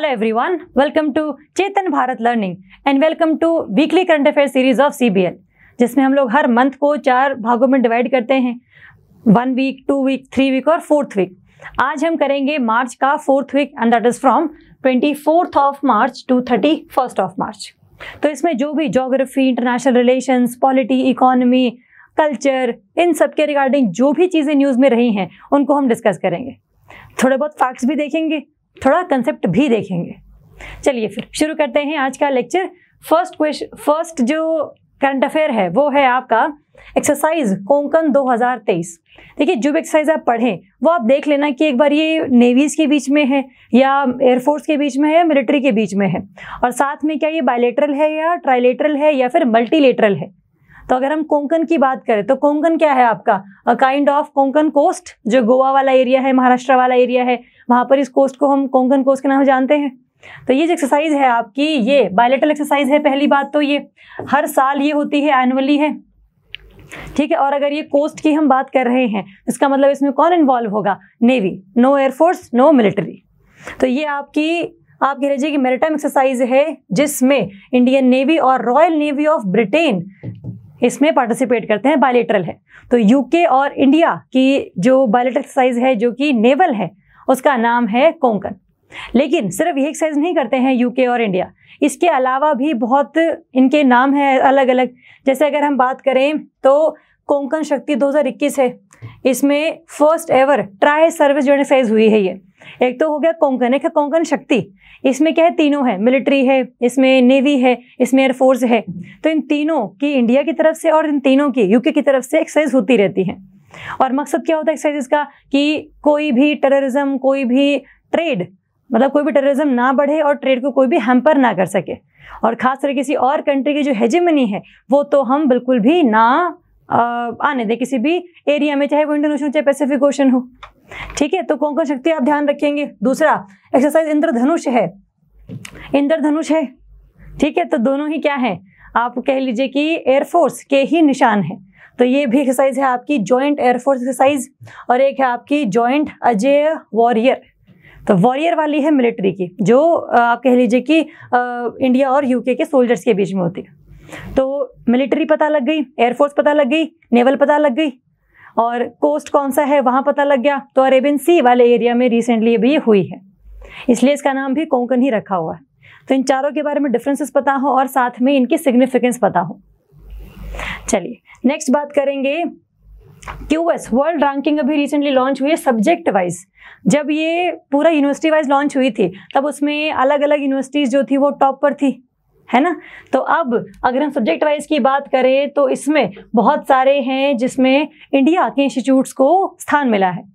Hello everyone, welcome to Chetan Bharat learning and welcome to weekly current affair series of CBL, जिसमें हम लोग हर month को 4 भागों में डिवाइड करते हैं, 1 वीक, 2 वीक, 3 वीक और 4th वीक। आज हम करेंगे मार्च का 4th week and that is from 24th of March to 31st of March. तो इसमें जो भी geography, international relations, polity, economy, culture, इन सब के रिगार्डिंग जो भी चीज़ें न्यूज़ में रही हैं उनको हम डिस्कस करेंगे। थोड़े बहुत फैक्ट्स भी देखेंगे, थोड़ा कंसेप्ट भी देखेंगे। चलिए फिर शुरू करते हैं आज का लेक्चर। फर्स्ट जो करंट अफेयर है वो है आपका एक्सरसाइज कोंकण 2023। देखिए, जो भी एक्सरसाइज आप पढ़ें वो आप देख लेना कि एक बार ये नेवीज के बीच में है या एयरफोर्स के बीच में है या मिलिट्री के बीच में है, और साथ में क्या ये बायलेटरल है या ट्राइलेटरल है या फिर मल्टीलेटरल है। तो अगर हम कोंकण की बात करें तो कोंकण क्या है आपका, a kind of Konkan coast, जो गोवा वाला एरिया है, महाराष्ट्र वाला एरिया है, वहाँ पर इस कोस्ट को हम कोंकण कोस्ट के नाम जानते हैं। तो ये जो एक्सरसाइज है आपकी, ये बायलेटरल एक्सरसाइज है। पहली बात तो ये हर साल ये होती है, एनुअली है, ठीक है। और अगर ये कोस्ट की हम बात कर रहे हैं, इसका मतलब इसमें कौन इन्वॉल्व होगा? Navy, no air force, no military. तो ये आपकी आप कह लीजिए कि मैरीटाइम एक्सरसाइज है, जिसमें इंडियन नेवी और रॉयल नेवी ऑफ ब्रिटेन इसमें पार्टिसिपेट करते हैं, बायलेटरल है। तो यूके और इंडिया की जो बायलेटरल एक्सरसाइज है जो कि नेवल है, उसका नाम है कोंकण। लेकिन सिर्फ ये एक्सरसाइज नहीं करते हैं यूके और इंडिया, इसके अलावा भी बहुत इनके नाम है अलग अलग। जैसे अगर हम बात करें तो कोंकण शक्ति 2021 है, इसमें फर्स्ट एवर ट्राई सर्विस जो एक्सरसाइज हुई है। ये एक तो हो गया कोंकण, एक है कोंकण शक्ति। इसमें क्या है, तीनों है, मिलिट्री है, इसमें नेवी है, इसमें एयरफोर्स है। तो इन तीनों की इंडिया की तरफ से और इन तीनों की यूके की तरफ से एक्सरसाइज होती रहती है। और मकसद क्या होता है एक्सरसाइज का, कि कोई भी टेररिज्म, कोई भी ट्रेड, मतलब कोई भी टेररिज्म ना बढ़े और ट्रेड को कोई भी हैम्पर ना कर सके। और खास करके किसी और कंट्री की जो हेजेमनी है वो तो हम बिल्कुल भी ना आने दें किसी भी एरिया में, चाहे वो इंडियन ओशन चाहे पैसिफिक ओशन हो, ठीक है। तो कोंकण शक्ति आप ध्यान रखेंगे। दूसरा एक्सरसाइज इंद्रधनुष है, इंद्रधनुष है, ठीक है। तो दोनों ही क्या है, आप कह लीजिए कि एयरफोर्स के ही निशान है। तो ये भी एक्सरसाइज है आपकी जॉइंट एयरफोर्स एक्सरसाइज, और एक है आपकी जॉइंट अजेय वॉरियर। तो वॉरियर वाली है मिलिट्री की, जो आप कह लीजिए कि इंडिया और यूके के सोल्जर्स के बीच में होती है। तो मिलिट्री पता लग गई, एयरफोर्स पता लग गई, नेवल पता लग गई, और कोस्ट कौन सा है वहाँ पता लग गया। तो अरेबियन सी वाले एरिया में रिसेंटली अभी ये हुई है, इसलिए इसका नाम भी कोंकण ही रखा हुआ है। तो इन चारों के बारे में डिफरेंसेस पता हो और साथ में इनकी सिग्निफिकेंस पता हो। चलिए नेक्स्ट बात करेंगे, QS वर्ल्ड रैंकिंग अभी रिसेंटली लॉन्च हुई है सब्जेक्ट वाइज। जब ये पूरा यूनिवर्सिटी वाइज लॉन्च हुई थी तब उसमें अलग अलग यूनिवर्सिटीज़ जो थी वो टॉप पर थी, है ना। तो अब अगर हम सब्जेक्ट वाइज की बात करें तो इसमें बहुत सारे हैं जिसमें इंडिया के इंस्टीट्यूट्स को स्थान मिला है।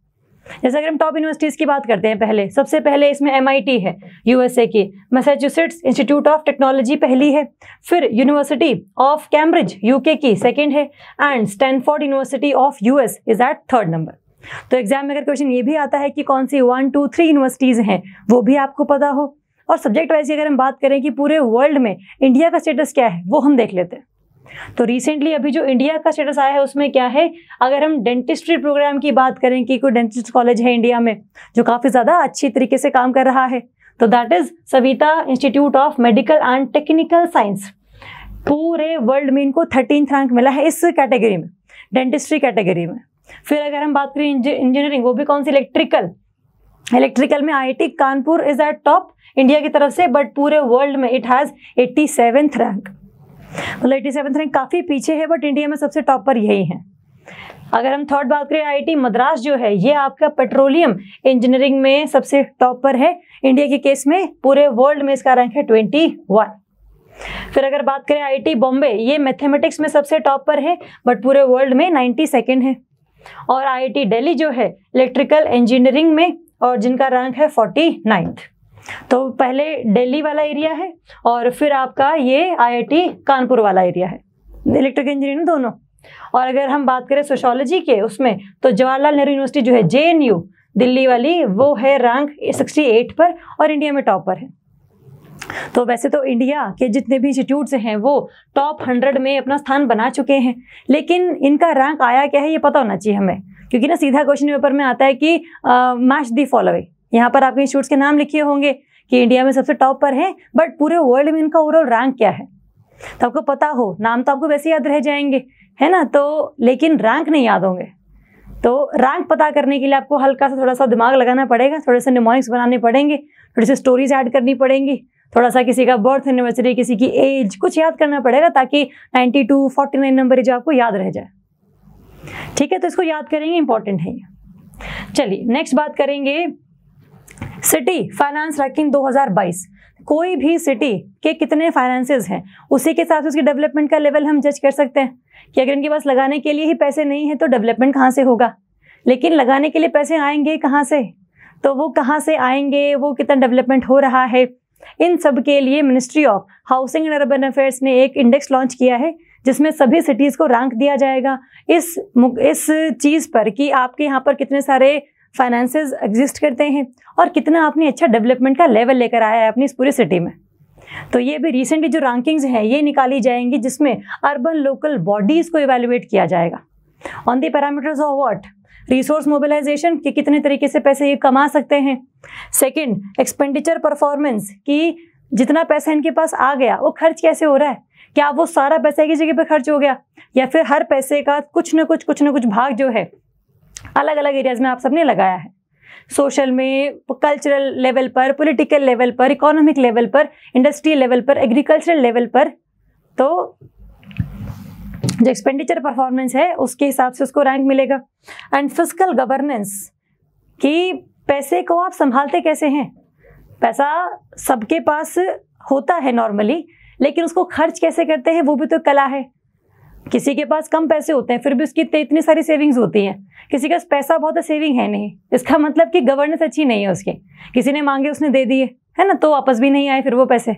जैसे अगर हम टॉप यूनिवर्सिटीज़ की बात करते हैं, पहले सबसे पहले इसमें MIT है USA की, मैसाचुसेट्स इंस्टीट्यूट ऑफ टेक्नोलॉजी पहली है, फिर यूनिवर्सिटी ऑफ कैम्ब्रिज UK की सेकंड है, and Stanford university of US is at 3rd number. तो एग्जाम में अगर क्वेश्चन ये भी आता है कि कौन सी 1, 2, 3 यूनिवर्सिटीज़ हैं, वो भी आपको पता हो। और सब्जेक्ट वाइज अगर हम बात करें कि पूरे वर्ल्ड में इंडिया का स्टेटस क्या है, वो हम देख लेते हैं। तो रिसेंटली अभी जो इंडिया का स्टेटस आया है उसमें क्या है, अगर हम डेंटिस्ट्री प्रोग्राम की बात करें कि कोई डेंटिस्ट कॉलेज है इंडिया में जो काफ़ी ज़्यादा अच्छी तरीके से काम कर रहा है, तो that is Savita institute of medical and technical science. पूरे वर्ल्ड में इनको 13th रैंक मिला है इस कैटेगरी में, डेंटिस्ट्री कैटेगरी में। फिर अगर हम बात करें इंजीनियरिंग, वो भी कौन सी, इलेक्ट्रिकल में IIT Kanpur is eight top India की तरफ से, बट पूरे वर्ल्ड में इट हैज़ 87th रैंक। मतलब 87th रैंक काफ़ी पीछे है, बट इंडिया में सबसे टॉप पर यही है। अगर हम थर्ड बात करें, IIT मद्रास जो है ये आपका पेट्रोलियम इंजीनियरिंग में सबसे टॉप पर है इंडिया के केस में, पूरे वर्ल्ड में इसका रैंक है 21। फिर अगर बात करें IIT बॉम्बे, ये मैथमेटिक्स में सबसे टॉप पर है, बट पूरे वर्ल्ड में 92nd है। और IIT दिल्ली जो है इलेक्ट्रिकल इंजीनियरिंग में, और जिनका रैंक है 49th। तो पहले दिल्ली वाला एरिया है और फिर आपका ये IIT कानपुर वाला एरिया है, इलेक्ट्रिकल इंजीनियरिंग दोनों। और अगर हम बात करें सोशियोलॉजी के उसमें, तो जवाहरलाल नेहरू यूनिवर्सिटी जो है JNU दिल्ली वाली, वो है रैंक 68 पर और इंडिया में टॉप पर है। तो वैसे तो इंडिया के जितने भी इंस्टीट्यूट्स हैं वो टॉप 100 में अपना स्थान बना चुके हैं, लेकिन इनका रैंक आया क्या है ये पता होना चाहिए हमें, क्योंकि ना सीधा क्वेश्चन पेपर में आता है कि मैच दी फॉलोइंग। यहाँ पर आपके इंस्टीट्यूट्स के नाम लिखे होंगे कि इंडिया में सबसे टॉप पर है, बट पूरे वर्ल्ड में इनका ओवरऑल रैंक क्या है। तो आपको पता हो, नाम तो आपको वैसे याद रह जाएंगे, है ना, तो लेकिन रैंक नहीं याद होंगे। तो रैंक पता करने के लिए आपको हल्का सा थोड़ा सा दिमाग लगाना पड़ेगा, थोड़े से निमोनिक्स बनाने पड़ेंगे, थोड़ी सी स्टोरीज ऐड करनी पड़ेंगी, थोड़ा सा किसी का बर्थ एनिवर्सरी, किसी की एज, कुछ याद करना पड़ेगा ताकि 92, 49 नंबर जो आपको याद रह जाए। ठीक है, तो इसको याद करेंगे, इंपॉर्टेंट है ये। चलिए नेक्स्ट बात करेंगे, सिटी फाइनेंस रैंकिंग 2022। कोई भी सिटी के कितने फाइनेंसेस हैं, उसी के साथ उसकी डेवलपमेंट का लेवल हम जज कर सकते हैं कि अगर इनके पास लगाने के लिए ही पैसे नहीं है तो डेवलपमेंट कहाँ से होगा। लेकिन लगाने के लिए पैसे आएंगे कहाँ से, तो वो कहाँ से आएंगे, वो कितना डेवलपमेंट हो रहा है, इन सब के लिए ministry of housing and urban affairs ने एक इंडेक्स लॉन्च किया है जिसमें सभी सिटीज़ को रैंक दिया जाएगा इस चीज़ पर कि आपके यहाँ पर कितने सारे फाइनेंसेस एग्जिस्ट करते हैं और कितना आपने अच्छा डेवलपमेंट का लेवल लेकर आया है अपनी इस पूरी सिटी में। तो ये भी रिसेंटली जो रैंकिंग्स हैं ये निकाली जाएंगी जिसमें अर्बन लोकल बॉडीज़ को इवेल्युएट किया जाएगा on the parameters of what, resource mobilization कि कितने तरीके से पैसे ये कमा सकते हैं। सेकंड, एक्सपेंडिचर परफॉर्मेंस कि जितना पैसा इनके पास आ गया वो खर्च कैसे हो रहा है, क्या वो सारा पैसा एक ही जगह पर खर्च हो गया या फिर हर पैसे का कुछ न कुछ भाग जो है अलग अलग एरियाज में आप सबने लगाया है, सोशल में, कल्चरल लेवल पर, पॉलिटिकल लेवल पर, इकोनॉमिक लेवल पर, इंडस्ट्रियल लेवल पर, एग्रीकल्चरल लेवल पर। तो जो एक्सपेंडिचर परफॉर्मेंस है उसके हिसाब से उसको रैंक मिलेगा। एंड फिस्कल गवर्नेंस कि पैसे को आप संभालते कैसे हैं, पैसा सबके पास होता है नॉर्मली, लेकिन उसको खर्च कैसे करते हैं वो भी तो कला है। किसी के पास कम पैसे होते हैं फिर भी उसकी इतनी सारी सेविंग्स होती हैं, किसी का पैसा बहुत है सेविंग है नहीं, इसका मतलब कि गवर्नेंस अच्छी नहीं है उसकी, किसी ने मांगे उसने दे दिए, है ना, तो वापस भी नहीं आए फिर वो पैसे।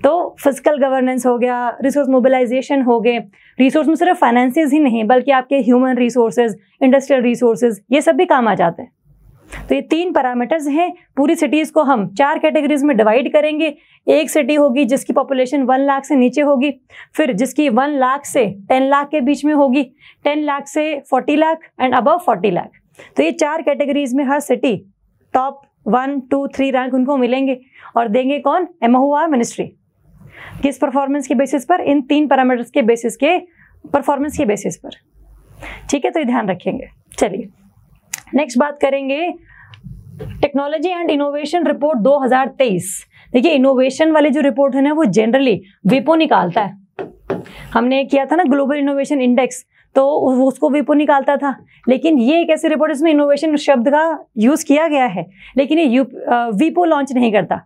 तो फिस्कल गवर्नेंस हो गया, रिसोर्स मोबिलाइजेशन हो गए, रिसोर्स में सिर्फ फाइनेंसेस ही नहीं बल्कि आपके ह्यूमन रिसोर्सेज, इंडस्ट्रियल रिसोर्सेज, ये सब भी काम आ जाते हैं। तो ये 3 पैरामीटर्स हैं। पूरी सिटीज़ को हम 4 कैटेगरीज में डिवाइड करेंगे। एक सिटी होगी जिसकी पॉपुलेशन 1 लाख से नीचे होगी, फिर जिसकी 1 लाख से 10 लाख के बीच में होगी, 10 लाख से 40 लाख एंड अबव 40 लाख। तो ये 4 कैटेगरीज में हर सिटी टॉप 1, 2, 3 रैंक उनको मिलेंगे और देंगे कौन, MOHUR मिनिस्ट्री। किस परफॉर्मेंस के बेसिस पर, इन 3 पैरामीटर्स के बेसिस के परफॉर्मेंस के बेसिस पर। ठीक है, तो ये ध्यान रखेंगे। चलिए नेक्स्ट बात करेंगे टेक्नोलॉजी एंड इनोवेशन रिपोर्ट 2023। देखिए इनोवेशन वाली जो रिपोर्ट है ना वो जनरली विपो निकालता है। हमने किया था ना ग्लोबल इनोवेशन इंडेक्स, तो उसको विपो निकालता था, लेकिन ये एक ऐसी रिपोर्ट इसमें इनोवेशन शब्द का यूज किया गया है, लेकिन ये विपो लॉन्च नहीं करता,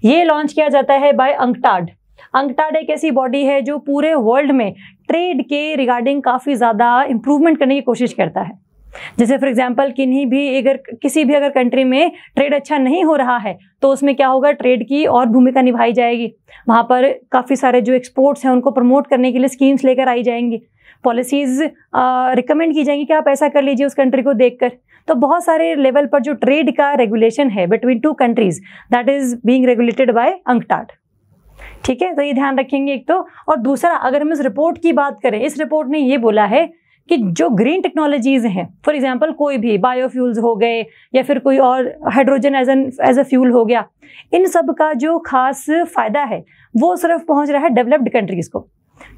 ये लॉन्च किया जाता है बाय अंकटाड। अंकटाड एक ऐसी बॉडी है जो पूरे वर्ल्ड में ट्रेड के रिगार्डिंग काफ़ी ज़्यादा इम्प्रूवमेंट करने की कोशिश करता है। जैसे फॉर एग्जांपल किसी भी अगर कंट्री में ट्रेड अच्छा नहीं हो रहा है तो उसमें क्या होगा, ट्रेड की और भूमिका निभाई जाएगी, वहाँ पर काफ़ी सारे जो एक्सपोर्ट्स हैं उनको प्रमोट करने के लिए स्कीम्स लेकर आई जाएंगी, पॉलिसीज़ रिकमेंड की जाएंगी कि आप ऐसा कर लीजिए उस कंट्री को देखकर। तो बहुत सारे लेवल पर जो ट्रेड का रेगुलेशन है between 2 countries that is being regulated by UNCTAD. ठीक है, तो ये ध्यान रखेंगे एक तो। और दूसरा, अगर हम इस रिपोर्ट की बात करें, इस रिपोर्ट ने ये बोला है कि जो ग्रीन टेक्नोलॉजीज हैं, फॉर एग्जांपल कोई भी बायोफ्यूल्स हो गए या फिर कोई और हाइड्रोजन एज अ फ्यूल हो गया, इन सब का जो खास फायदा है वो सिर्फ पहुंच रहा है डेवलप्ड कंट्रीज को,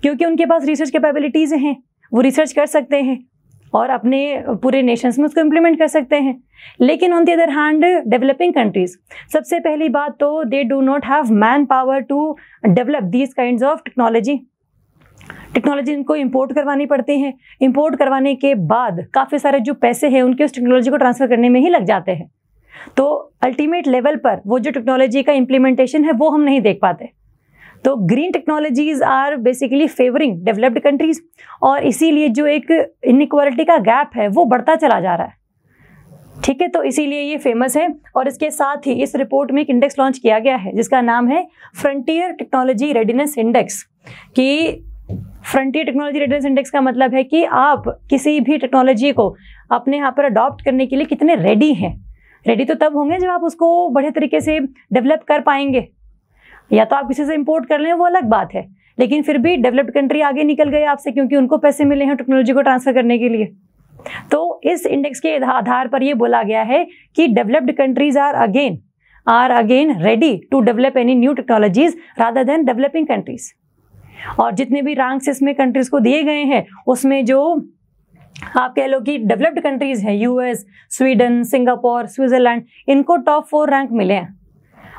क्योंकि उनके पास रिसर्च कैपेबिलिटीज़ हैं, वो रिसर्च कर सकते हैं और अपने पूरे नेशंस में उसको इम्प्लीमेंट कर सकते हैं। लेकिन on the other hand developing countries, सबसे पहली बात तो they do not have man power to develop these kinds of technology इनको इंपोर्ट करवानी पड़ती हैं। इंपोर्ट करवाने के बाद काफ़ी सारे जो पैसे हैं उनके उस टेक्नोलॉजी को ट्रांसफ़र करने में ही लग जाते हैं। तो अल्टीमेट लेवल पर वो जो टेक्नोलॉजी का इम्प्लीमेंटेशन है वो हम नहीं देख पाते। तो green technologies are basically favouring developed countries, और इसीलिए जो एक इनइक्वालिटी का गैप है वो बढ़ता चला जा रहा है। ठीक है, तो इसीलिए ये फेमस है। और इसके साथ ही इस रिपोर्ट में एक इंडेक्स लॉन्च किया गया है जिसका नाम है फ्रंटियर टेक्नोलॉजी रेडीनेस इंडेक्स। कि फ्रंटियर टेक्नोलॉजी रेडीनेस इंडेक्स का मतलब है कि आप किसी भी टेक्नोलॉजी को अपने यहाँ पर अडॉप्ट करने के लिए कितने रेडी हैं। रेडी तो तब होंगे जब आप उसको बढ़िया तरीके से डेवलप कर पाएंगे, या तो आप किसी से इंपोर्ट कर लें वो अलग बात है, लेकिन फिर भी डेवलप्ड कंट्री आगे निकल गए आपसे क्योंकि उनको पैसे मिले हैं टेक्नोलॉजी को ट्रांसफर करने के लिए। तो इस इंडेक्स के आधार पर ये बोला गया है कि डेवलप्ड कंट्रीज आर अगेन आर again ready to develop any new technologies rather than developing countries. और जितने भी रैंक्स इसमें कंट्रीज को दिए गए हैं उसमें जो आप कह लो कि डेवलप्ड कंट्रीज हैं, यूएस, स्वीडन, सिंगापुर, स्विट्जरलैंड, इनको टॉप 4 रैंक मिले हैं।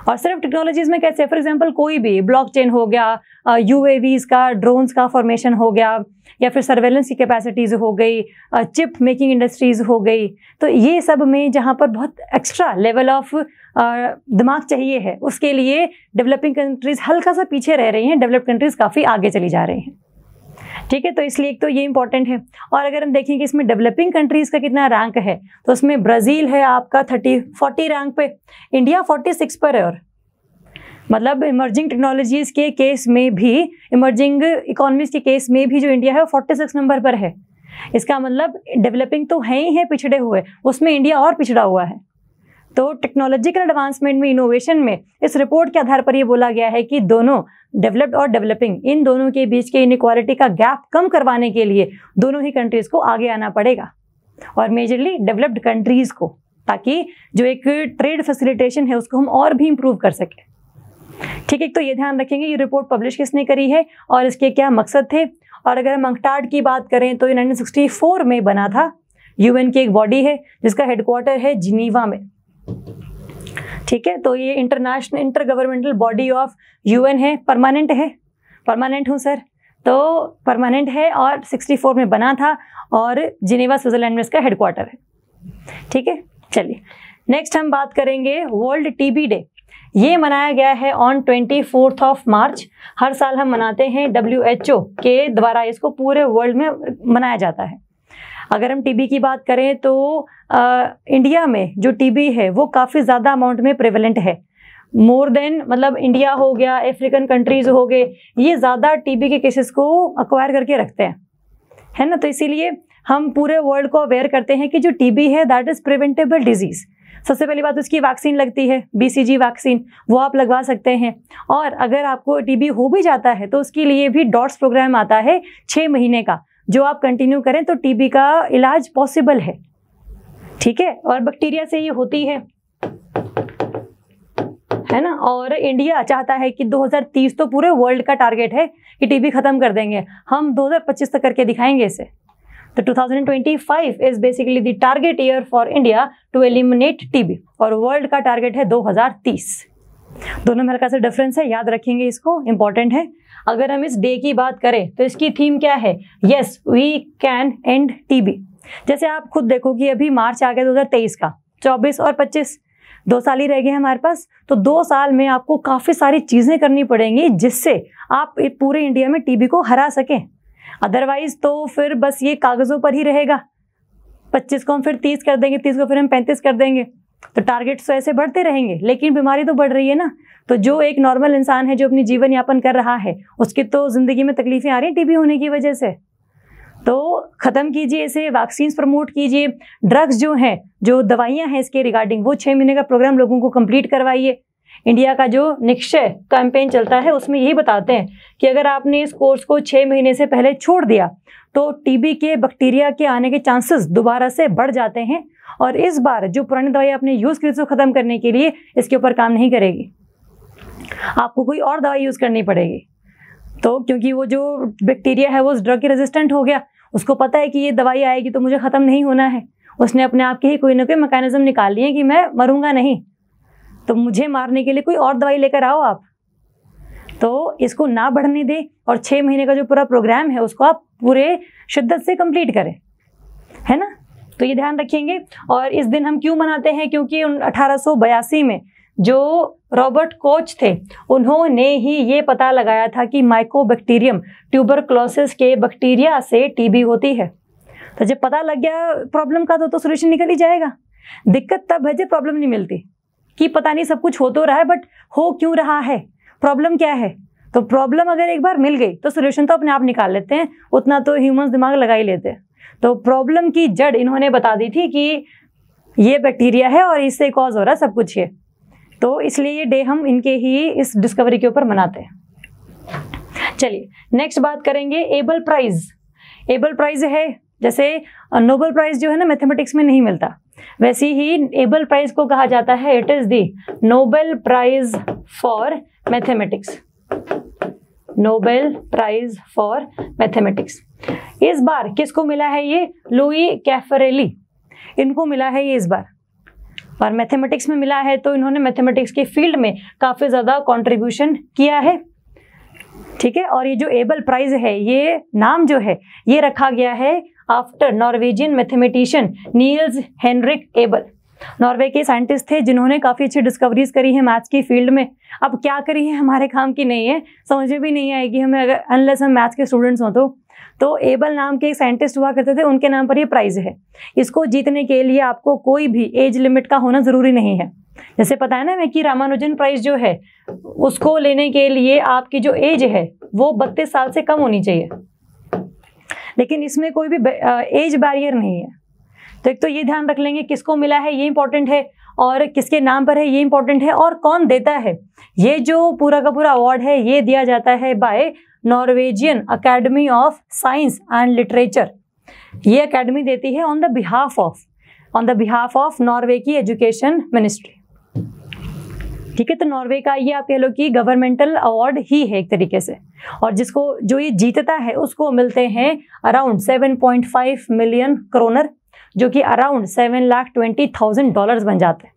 और सिर्फ टेक्नोलॉजीज में कैसे, फॉर एग्जांपल कोई भी ब्लॉकचेन हो गया, यूएवीज का, ड्रोन्स का फॉर्मेशन हो गया, या फिर सर्वेलेंस की कैपेसिटीज हो गई, चिप मेकिंग इंडस्ट्रीज हो गई, तो ये सब में जहाँ पर बहुत एक्स्ट्रा लेवल ऑफ दिमाग चाहिए है, उसके लिए डेवलपिंग कंट्रीज हल्का सा पीछे रह रही हैं, डेवलप्ड कंट्रीज काफ़ी आगे चली जा रही हैं। ठीक है, तो इसलिए एक तो ये इंपॉर्टेंट है। और अगर हम देखें कि इसमें डेवलपिंग कंट्रीज का कितना रैंक है, तो उसमें ब्राज़ील है आपका 40 रैंक पे, इंडिया 46 पर है। और मतलब इमर्जिंग टेक्नोलॉजीज के केस में भी, इमर्जिंग इकोनॉमीज के केस में भी जो इंडिया है वो 46 नंबर पर है। इसका मतलब डेवलपिंग तो है ही है, पिछड़े हुए, उसमें इंडिया और पिछड़ा हुआ है। तो टेक्नोलॉजिकल एडवांसमेंट में, इनोवेशन में, इस रिपोर्ट के आधार पर ये बोला गया है कि दोनों डेवलप्ड और डेवलपिंग, इन दोनों के बीच के इनइक्वालिटी का गैप कम करवाने के लिए दोनों ही कंट्रीज को आगे आना पड़ेगा, और मेजरली डेवलप्ड कंट्रीज को, ताकि जो एक ट्रेड फैसिलिटेशन है उसको हम और भी इम्प्रूव कर सकें। ठीक है, तो ये ध्यान रखेंगे ये रिपोर्ट पब्लिश किसने करी है और इसके क्या मकसद थे। और अगर हम अंकटाड की बात करें तो ये 1964 में बना था। यूएन की एक बॉडी है जिसका हेडक्वार्टर है जिनीवा में। ठीक है, तो ये international inter governmental body of UN है। परमानेंट है, परमानेंट हूँ सर, तो परमानेंट है और 64 में बना था और जिनेवा स्विट्जरलैंड में इसका हेडक्वार्टर है। ठीक है, चलिए नेक्स्ट हम बात करेंगे वर्ल्ड टीबी डे। ये मनाया गया है ऑन 24 मार्च। हर साल हम मनाते हैं, WHO के द्वारा इसको पूरे वर्ल्ड में मनाया जाता है। अगर हम टीबी की बात करें तो इंडिया में जो टीबी है वो काफ़ी ज़्यादा अमाउंट में प्रेवलेंट है, मोर देन, मतलब इंडिया हो गया, अफ्रीकन कंट्रीज हो गए, ये ज़्यादा टीबी के केसेस को अक्वायर करके रखते हैं, है ना। तो इसीलिए हम पूरे वर्ल्ड को अवेयर करते हैं कि जो टीबी है दैट इज़ प्रिवेंटेबल डिजीज़। सबसे पहली बात, उसकी वैक्सीन लगती है, BCG वैक्सीन, वो आप लगवा सकते हैं। और अगर आपको टीबी हो भी जाता है तो उसके लिए भी डॉट्स प्रोग्राम आता है 6 महीने का, जो आप कंटिन्यू करें तो टीबी का इलाज पॉसिबल है। ठीक है, और बैक्टीरिया से ये होती है ना। और इंडिया चाहता है कि 2030 तो पूरे वर्ल्ड का टारगेट है कि टीबी खत्म कर देंगे, हम 2025 तक करके दिखाएंगे इसे। तो 2025 is basically the target year for India to eliminate TB, और वर्ल्ड का टारगेट है 2030। दोनों में हल्का सा डिफरेंस है, याद रखेंगे इसको, इंपॉर्टेंट है। अगर हम इस डे की बात करें तो इसकी थीम क्या है, yes we can end TB. जैसे आप खुद देखो कि अभी मार्च आ गया 2023 का, 24 और 25, 2 साल ही रह गए हमारे पास। तो 2 साल में आपको काफ़ी सारी चीज़ें करनी पड़ेंगी जिससे आप पूरे इंडिया में टीबी को हरा सकें। अदरवाइज तो फिर बस ये कागज़ों पर ही रहेगा। 25 को हम फिर 30 कर देंगे, 30 को फिर हम 35 कर देंगे, तो टारगेट्स तो ऐसे बढ़ते रहेंगे, लेकिन बीमारी तो बढ़ रही है ना। तो जो एक नॉर्मल इंसान है जो अपनी जीवन यापन कर रहा है, उसकी तो ज़िंदगी में तकलीफें आ रही हैं टीबी होने की वजह से। तो ख़त्म कीजिए इसे, वैक्सीन प्रमोट कीजिए, ड्रग्स जो हैं, जो दवाइयाँ हैं इसके रिगार्डिंग, वो 6 महीने का प्रोग्राम लोगों को कंप्लीट करवाइए। इंडिया का जो निश्चय कैंपेन चलता है उसमें यही बताते हैं कि अगर आपने इस कोर्स को 6 महीने से पहले छोड़ दिया तो टीबी के बैक्टीरिया के आने के चांसेस दोबारा से बढ़ जाते हैं, और इस बार जो पुरानी दवाई आपने यूज़ की उसको ख़त्म करने के लिए इसके ऊपर काम नहीं करेगी, आपको कोई और दवाई यूज़ करनी पड़ेगी। तो क्योंकि वो जो बैक्टीरिया है वो उस ड्रग के रेजिस्टेंट हो गया, उसको पता है कि ये दवाई आएगी तो मुझे ख़त्म नहीं होना है, उसने अपने आप के ही कोई ना कोई मैकेनिज्म निकाल लिए कि मैं मरूंगा नहीं, तो मुझे मारने के लिए कोई और दवाई लेकर आओ आप। तो इसको ना बढ़ने दे, और 6 महीने का जो पूरा प्रोग्राम है उसको आप पूरे शिद्दत से कंप्लीट करें, है ना। तो ये ध्यान रखेंगे। और इस दिन हम क्यों मनाते हैं, क्योंकि 1882 में जो रॉबर्ट कोच थे उन्होंने ही ये पता लगाया था कि माइकोबैक्टीरियम ट्यूबरक्लोसिस के बैक्टीरिया से टीबी होती है। तो जब पता लग गया प्रॉब्लम का तो सोल्यूशन निकल ही जाएगा। दिक्कत तब है जब प्रॉब्लम नहीं मिलती, कि पता नहीं सब कुछ हो तो रहा है बट हो क्यों रहा है, प्रॉब्लम क्या है। तो प्रॉब्लम अगर एक बार मिल गई तो सोल्यूशन तो अपने आप निकाल लेते हैं, उतना तो ह्यूमंस दिमाग लगा ही लेते हैं। तो प्रॉब्लम की जड़ इन्होंने बता दी थी कि ये बैक्टीरिया है और इससे कॉज हो रहा है सब कुछ ये। तो इसलिए ये डे हम इनके ही इस डिस्कवरी के ऊपर मनाते हैं। चलिए नेक्स्ट बात करेंगे एबल प्राइज। एबल प्राइज है, जैसे नोबेल प्राइज जो है ना मैथमेटिक्स में नहीं मिलता, वैसे ही एबल प्राइज को कहा जाता है it is the Nobel prize for mathematics, Nobel prize for mathematics. इस बार किसको मिला है ये? लुई कैफरेली, इनको मिला है ये इस बार, और मैथमेटिक्स में मिला है तो इन्होंने मैथमेटिक्स के फील्ड में काफ़ी ज़्यादा कंट्रीब्यूशन किया है, ठीक है। और ये जो एबल प्राइज है, ये नाम जो है ये रखा गया है after Norwegian mathematician Niels Henrik Abel. Norway के साइंटिस्ट थे जिन्होंने काफ़ी अच्छी डिस्कवरीज करी है मैथ्स की फील्ड में। अब क्या करी है हमारे काम की नहीं है, समझ में भी नहीं आएगी हमें अगर अनलेस हम मैथ्स के स्टूडेंट्स हों तो एबल नाम के एक साइंटिस्ट हुआ करते थे, उनके नाम पर ये प्राइज है। इसको जीतने के लिए आपको कोई भी एज लिमिट का होना ज़रूरी नहीं है। जैसे पता है ना हमें कि रामानुजन प्राइज जो है उसको लेने के लिए आपकी जो एज है वो 32 साल से कम होनी चाहिए, लेकिन इसमें कोई भी एज बैरियर नहीं है। तो एक तो ये ध्यान रख लेंगे किसको मिला है ये इंपॉर्टेंट है, और किसके नाम पर है ये इंपॉर्टेंट है, और कौन देता है। ये जो पूरा का पूरा अवार्ड है ये दिया जाता है by Norwegian academy of science and literature. ये अकेडमी देती है on the behalf of Norway की एजुकेशन मिनिस्ट्री, ठीक है। तो नॉर्वे का ये आप कह लो कि गवर्नमेंटल अवार्ड ही है एक तरीके से, और जिसको जो ये जीतता है उसको मिलते हैं अराउंड 7.5 मिलियन क्रोनर, जो कि अराउंड $7,20,000 बन जाते हैं।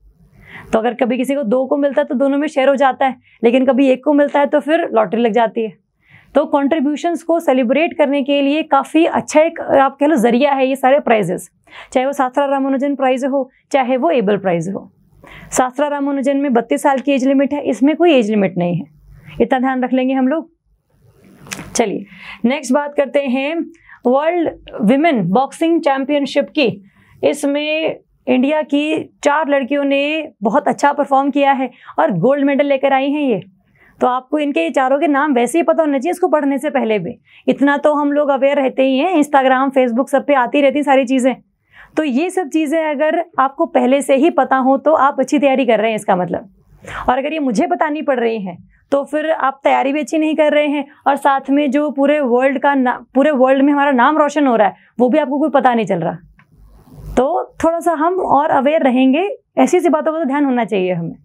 तो अगर कभी किसी को 2 को मिलता है तो दोनों में शेयर हो जाता है, लेकिन कभी 1 को मिलता है तो फिर लॉटरी लग जाती है। तो कॉन्ट्रीब्यूशंस को सेलिब्रेट करने के लिए काफ़ी अच्छा एक आप कह लो जरिया है ये सारे प्राइजेस, चाहे वो शास्त्रा रामानुजन प्राइज हो चाहे वो एबल प्राइज हो। शास्त्रा रामानुजन में 32 साल की एज लिमिट है, इसमें कोई एज लिमिट नहीं है, इतना ध्यान रख लेंगे हम लोग। चलिए नेक्स्ट बात करते हैं वर्ल्ड विमेन बॉक्सिंग चैंपियनशिप की। इसमें इंडिया की 4 लड़कियों ने बहुत अच्छा परफॉर्म किया है और गोल्ड मेडल लेकर आई हैं ये। तो आपको इनके चारों के नाम वैसे ही पता होना चाहिए इसको पढ़ने से पहले भी, इतना तो हम लोग अवेयर रहते ही हैं, इंस्टाग्राम फेसबुक सब पे आती रहती सारी चीज़ें। तो ये सब चीज़ें अगर आपको पहले से ही पता हो तो आप अच्छी तैयारी कर रहे हैं इसका मतलब। और अगर ये मुझे बतानी पड़ रही है तो फिर आप तैयारी भी अच्छी नहीं कर रहे हैं, और साथ में जो पूरे वर्ल्ड में हमारा नाम रोशन हो रहा है वो भी आपको कोई पता नहीं चल रहा। तो थोड़ा सा हम और अवेयर रहेंगे, ऐसी सी बातों का तो ध्यान होना चाहिए हमें।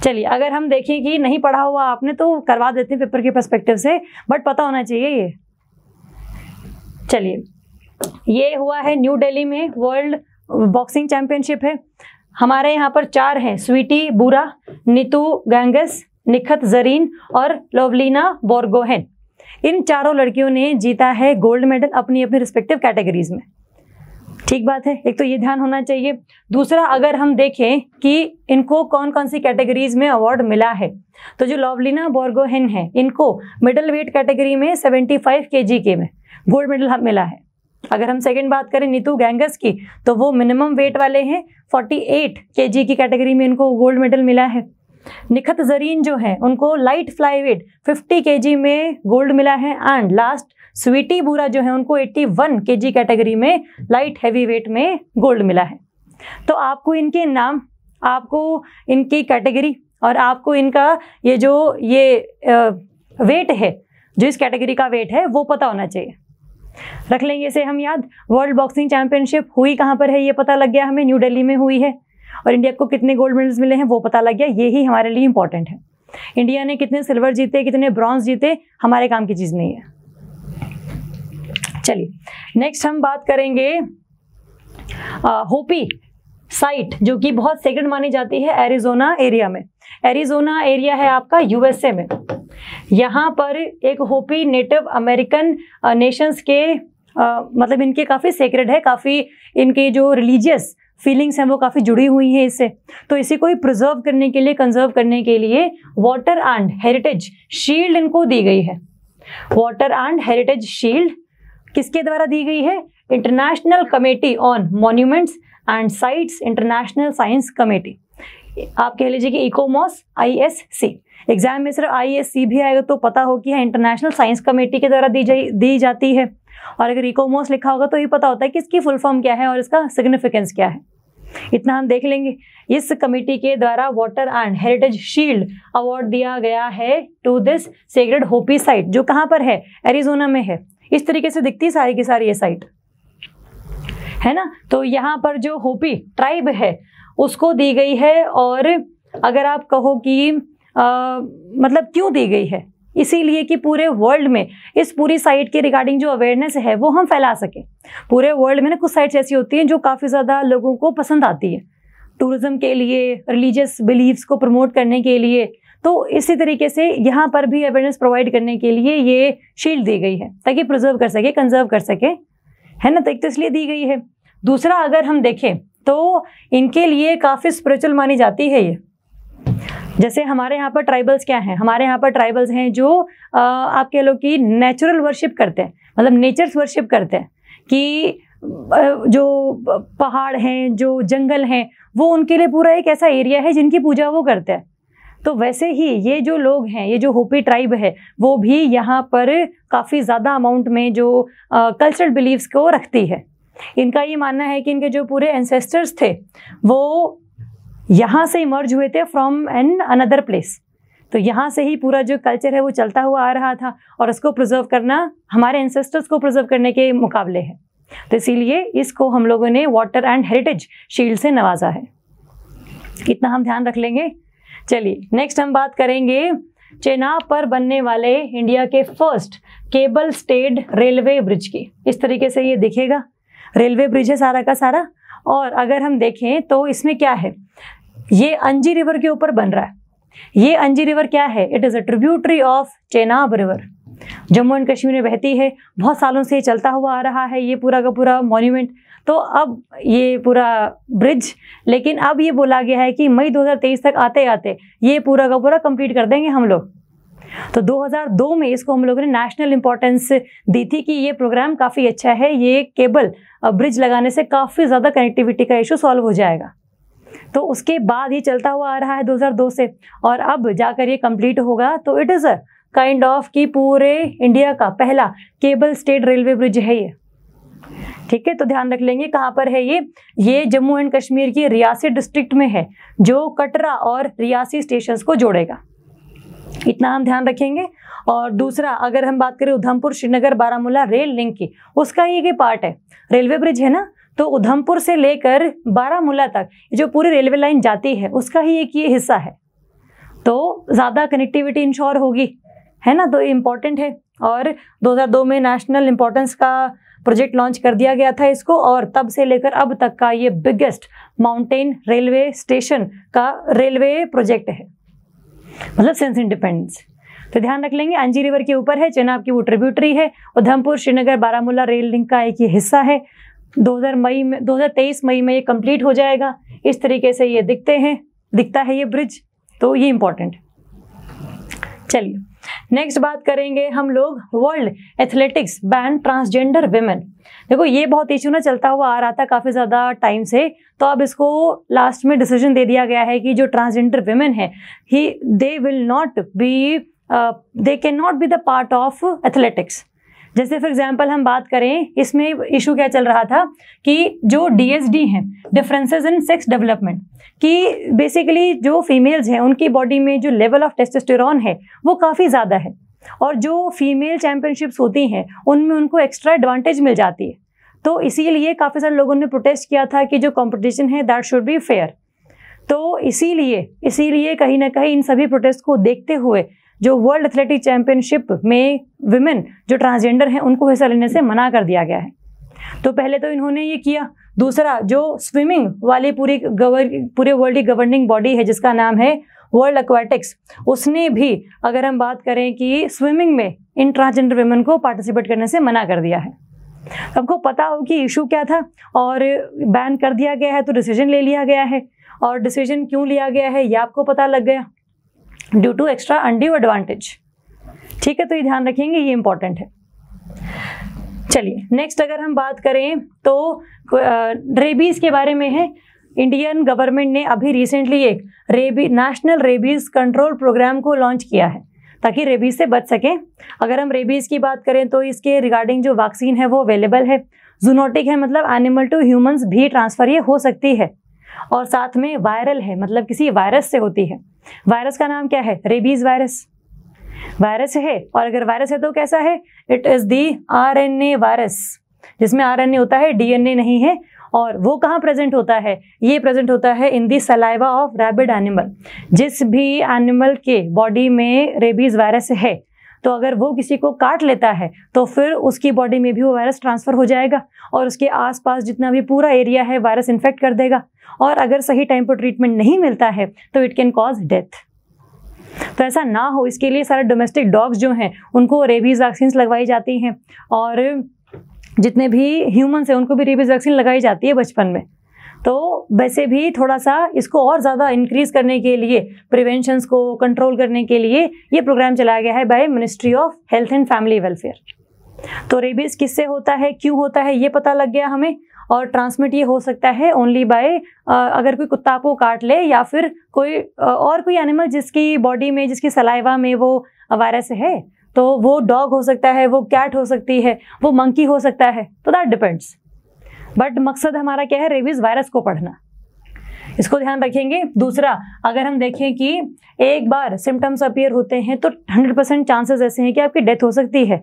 चलिए अगर हम देखें कि नहीं पढ़ा हुआ आपने तो करवा देते हैं पेपर के पर्सपेक्टिव से, बट पता होना चाहिए ये। चलिए ये हुआ है न्यू दिल्ली में वर्ल्ड बॉक्सिंग चैंपियनशिप है। हमारे यहाँ पर 4 हैं, स्वीटी बुरा, नीतू गैंगस, निखत जरीन और लोवलीना बोर्गोहेन। इन चारों लड़कियों ने जीता है गोल्ड मेडल अपनी अपनी रिस्पेक्टिव कैटेगरीज में, ठीक बात है। एक तो ये ध्यान होना चाहिए। दूसरा अगर हम देखें कि इनको कौन कौन सी कैटेगरीज में अवार्ड मिला है, तो जो लोवलीना बोर्गोहेन है इनको मिडल वेट कैटेगरी में 75 kg के में गोल्ड मेडल मिला है। अगर हम सेकंड बात करें नीतू गैंगस की तो वो मिनिमम वेट वाले हैं, 48 kg की कैटेगरी में इनको गोल्ड मेडल मिला है। निखत जरीन जो है उनको लाइट फ्लाई वेट 50 kg में गोल्ड मिला है। एंड लास्ट स्वीटी बुरा जो है उनको 81 kg कैटेगरी में लाइट हैवी वेट में गोल्ड मिला है। तो आपको इनके नाम, आपको इनकी कैटेगरी और आपको इनका ये वेट है, जो इस कैटेगरी का वेट है वो पता होना चाहिए। रख लेंगे इसे हम याद। वर्ल्ड बॉक्सिंग चैंपियनशिप हुई कहाँ पर है ये पता लग गया हमें, न्यू दिल्ली में हुई है। और इंडिया को कितने गोल्ड मेडल्स मिले हैं वो पता लग गया, ये ही हमारे लिए इंपॉर्टेंट है। इंडिया ने कितने सिल्वर जीते, कितने ब्रॉन्ज जीते, हमारे काम की चीज़ नहीं है। चलिए नेक्स्ट हम बात करेंगे होपी साइट, जो कि बहुत सेक्रेट मानी जाती है एरिजोना एरिया में। एरिजोना एरिया है आपका यूएसए में। यहाँ पर एक होपी नेटिव अमेरिकन नेशंस के मतलब इनके काफ़ी सेक्रेट है, काफ़ी इनके जो रिलीजियस फीलिंग्स हैं वो काफ़ी जुड़ी हुई हैं इससे। तो इसी को प्रिजर्व करने के लिए, कंजर्व करने के लिए वाटर एंड हेरिटेज शील्ड इनको दी गई है। वाटर एंड हेरिटेज शील्ड किसके द्वारा दी गई है? International committee on monuments and sites, international science committee, आप कह लीजिए कि इकोमॉस ISC। एग्जाम में सिर्फ ISC भी आएगा तो पता हो कि इंटरनेशनल साइंस कमेटी के द्वारा दी जाती है। और अगर इकोमॉस लिखा होगा तो ये पता होता है कि इसकी फुल फॉर्म क्या है और इसका सिग्निफिकेंस क्या है, इतना हम देख लेंगे। इस कमेटी के द्वारा water and heritage shield award दिया गया है टू दिस सेक्रेड होपी साइट, जो कहाँ पर है? एरिजोना में है। इस तरीके से दिखती है सारी की सारी ये साइट। है ना। तो यहाँ पर जो होपी ट्राइब है उसको दी गई है, और अगर आप कहो कि मतलब क्यों दी गई है, इसीलिए कि पूरे वर्ल्ड में इस पूरी साइट के रिगार्डिंग जो अवेयरनेस है वो हम फैला सकें। पूरे वर्ल्ड में ना कुछ साइट्स ऐसी होती हैं जो काफ़ी ज़्यादा लोगों को पसंद आती है, टूरिज्म के लिए, रिलीजियस बिलीव्स को प्रमोट करने के लिए। तो इसी तरीके से यहाँ पर भी अवेयरनेस प्रोवाइड करने के लिए ये शील्ड दी गई है ताकि प्रिजर्व कर सके, कंजर्व कर सके, है ना। तो एक तो इसलिए दी गई है। दूसरा, अगर हम देखें तो इनके लिए काफ़ी स्पिरिचुअल मानी जाती है ये। जैसे हमारे यहाँ पर ट्राइबल्स क्या हैं, हमारे यहाँ पर ट्राइबल्स हैं जो आप कह लो कि नेचुरल वर्शिप करते हैं, मतलब नेचर्स वर्शिप करते हैं, कि जो पहाड़ हैं, जो जंगल हैं, वो उनके लिए पूरा एक ऐसा एरिया है जिनकी पूजा वो करते हैं। तो वैसे ही ये जो लोग हैं, ये जो होपी ट्राइब है, वो भी यहाँ पर काफ़ी ज़्यादा अमाउंट में जो कल्चरल बिलीव्स को रखती है। इनका ये मानना है कि इनके जो पूरे एंसेस्टर्स थे वो यहाँ से इमर्ज हुए थे फ्रॉम एन अनदर प्लेस। तो यहाँ से ही पूरा जो कल्चर है वो चलता हुआ आ रहा था, और इसको प्रिजर्व करना हमारे एंसेस्टर्स को प्रिजर्व करने के मुकाबले है। तो इसीलिए इसको हम लोगों ने वाटर एंड हेरिटेज शील्ड से नवाजा है। इतना हम ध्यान रख लेंगे। चलिए नेक्स्ट हम बात करेंगे चेनाब पर बनने वाले इंडिया के first cable stayed railway bridge की। इस तरीके से ये दिखेगा, रेलवे ब्रिज है सारा का सारा। और अगर हम देखें तो इसमें क्या है, ये अंजी रिवर के ऊपर बन रहा है। ये अंजी रिवर क्या है, it is a tributary of Chenab river, Jammu and Kashmir में बहती है। बहुत सालों से ये चलता हुआ आ रहा है ये पूरा का पूरा मॉन्यूमेंट। तो अब ये पूरा ब्रिज, लेकिन अब ये बोला गया है कि मई 2023 तक आते आते ये पूरा का पूरा कंप्लीट कर देंगे हम लोग। तो 2002 में इसको हम लोगों ने नेशनल इंपॉर्टेंस दी थी कि ये प्रोग्राम काफ़ी अच्छा है, ये केबल ब्रिज लगाने से काफ़ी ज़्यादा कनेक्टिविटी का इशू सॉल्व हो जाएगा। तो उसके बाद ये चलता हुआ आ रहा है 2002 से, और अब जाकर ये कंप्लीट होगा। तो it is a kind of कि पूरे इंडिया का पहला केबल स्टेट रेलवे ब्रिज है ये। ठीक है, तो ध्यान रख लेंगे कहाँ पर है ये जम्मू एंड कश्मीर की रियासी डिस्ट्रिक्ट में है, जो कटरा और रियासी स्टेशंस को जोड़ेगा। इतना हम ध्यान रखेंगे। और दूसरा, अगर हम बात करें उधमपुर श्रीनगर बारामूला रेल लिंक की, उसका ये पार्ट है, रेलवे ब्रिज है ना। तो उधमपुर से लेकर बारामूला तक जो पूरी रेलवे लाइन जाती है उसका ही एक ये हिस्सा है। तो ज़्यादा कनेक्टिविटी इंश्योर होगी, है ना। तो इम्पॉर्टेंट है। और 2002 में नेशनल इम्पोर्टेंस का प्रोजेक्ट लॉन्च कर दिया गया था इसको, और तब से लेकर अब तक का ये बिगेस्ट माउंटेन रेलवे स्टेशन का रेलवे प्रोजेक्ट है, मतलब सिंस इंडिपेंडेंस। तो ध्यान रख लेंगे, अंजी रिवर के ऊपर है, चेनाब की वो ट्रिब्यूटरी है, उधमपुर श्रीनगर बारामूला रेल लिंक का एक ये हिस्सा है। 2023 मई में ये कंप्लीट हो जाएगा। इस तरीके से ये दिखता है ये ब्रिज। तो ये इंपॉर्टेंट। चलिए नेक्स्ट बात करेंगे हम लोग world athletics ban transgender women. देखो ये बहुत इशू ना चलता हुआ आ रहा था काफ़ी ज़्यादा टाइम से, तो अब इसको लास्ट में डिसीजन दे दिया गया है कि जो ट्रांसजेंडर विमेन है they can not be the part of athletics. जैसे फॉर एग्जांपल हम बात करें, इसमें इशू क्या चल रहा था कि जो DSD हैं, डिफरेंसेस इन सेक्स डेवलपमेंट, कि बेसिकली जो फीमेल्स हैं उनकी बॉडी में जो लेवल ऑफ टेस्टोस्टेरोन है वो काफ़ी ज़्यादा है, और जो फीमेल चैंपियनशिप्स होती हैं उनमें उनको एक्स्ट्रा एडवांटेज मिल जाती है। तो इसीलिए काफ़ी सारे लोगों ने प्रोटेस्ट किया था कि जो कंपटीशन है दैट शुड बी फेयर। तो इसीलिए कहीं ना कहीं इन सभी प्रोटेस्ट को देखते हुए जो वर्ल्ड एथलेटिक चैंपियनशिप में विमेन जो ट्रांसजेंडर हैं उनको हिस्सा लेने से मना कर दिया गया है। तो पहले तो इन्होंने ये किया। दूसरा, जो स्विमिंग वाली पूरे वर्ल्ड की गवर्निंग बॉडी है जिसका नाम है वर्ल्ड एक्वेटिक्स, उसने भी अगर हम बात करें कि स्विमिंग में इन ट्रांसजेंडर विमेन को पार्टिसिपेट करने से मना कर दिया है। आपको पता हो कि इशू क्या था, और बैन कर दिया गया है, तो डिसीजन ले लिया गया है। और डिसीजन क्यों लिया गया है ये आपको पता लग गया, due to extra undue advantage. ठीक है, तो ये ध्यान रखेंगे, ये इंपॉर्टेंट है। चलिए नेक्स्ट अगर हम बात करें तो रेबीज के बारे में है। इंडियन गवर्नमेंट ने अभी रिसेंटली एक नेशनल रेबीज कंट्रोल प्रोग्राम को लॉन्च किया है ताकि रेबीज से बच सकें। अगर हम रेबीज की बात करें तो इसके रिगार्डिंग जो वैक्सीन है वो अवेलेबल है। जूनोटिक है, मतलब एनिमल टू ह्यूमंस भी ट्रांसफर ये हो सकती है, और साथ में वायरल है, मतलब किसी वायरस से होती है। वायरस का नाम क्या है, रेबीज वायरस है। और अगर वायरस है तो कैसा है, it is the RNA virus. जिसमें आरएनए होता है, डीएनए नहीं है। और वो कहाँ प्रेजेंट होता है? ये प्रेजेंट होता है इन दी सलाइवा ऑफ रैबिड एनिमल। जिस भी एनिमल के बॉडी में रेबीज वायरस है, तो अगर वो किसी को काट लेता है तो फिर उसकी बॉडी में भी वो वायरस ट्रांसफर हो जाएगा और उसके आसपास जितना भी पूरा एरिया है वायरस इन्फेक्ट कर देगा। और अगर सही टाइम पर ट्रीटमेंट नहीं मिलता है तो इट कैन कॉज डेथ। तो ऐसा ना हो, इसके लिए सारे डोमेस्टिक डॉग्स जो हैं उनको रेबीज वैक्सीन लगवाई जाती हैं, और जितने भी ह्यूमन्स हैं उनको भी रेबीज वैक्सीन लगाई जाती है बचपन में। तो वैसे भी थोड़ा सा इसको और ज़्यादा इंक्रीज करने के लिए, प्रिवेंशंस को कंट्रोल करने के लिए ये प्रोग्राम चलाया गया है by ministry of health and family welfare. तो रेबीज किससे होता है, क्यों होता है, ये पता लग गया हमें। और ट्रांसमिट ये हो सकता है ओनली बाय अगर कोई कुत्ता को काट ले या फिर कोई और कोई एनिमल जिसकी बॉडी में, जिसकी सलाइवा में वो वायरस है। तो वो डॉग हो सकता है, वो कैट हो सकती है, वो मंकी हो सकता है, तो दैट डिपेंड्स। बट मकसद हमारा क्या है? रेबीज वायरस को पढ़ना, इसको ध्यान रखेंगे। दूसरा, अगर हम देखें कि एक बार सिम्टम्स अपीयर होते हैं तो 100% चांसेस ऐसे हैं कि आपकी डेथ हो सकती है।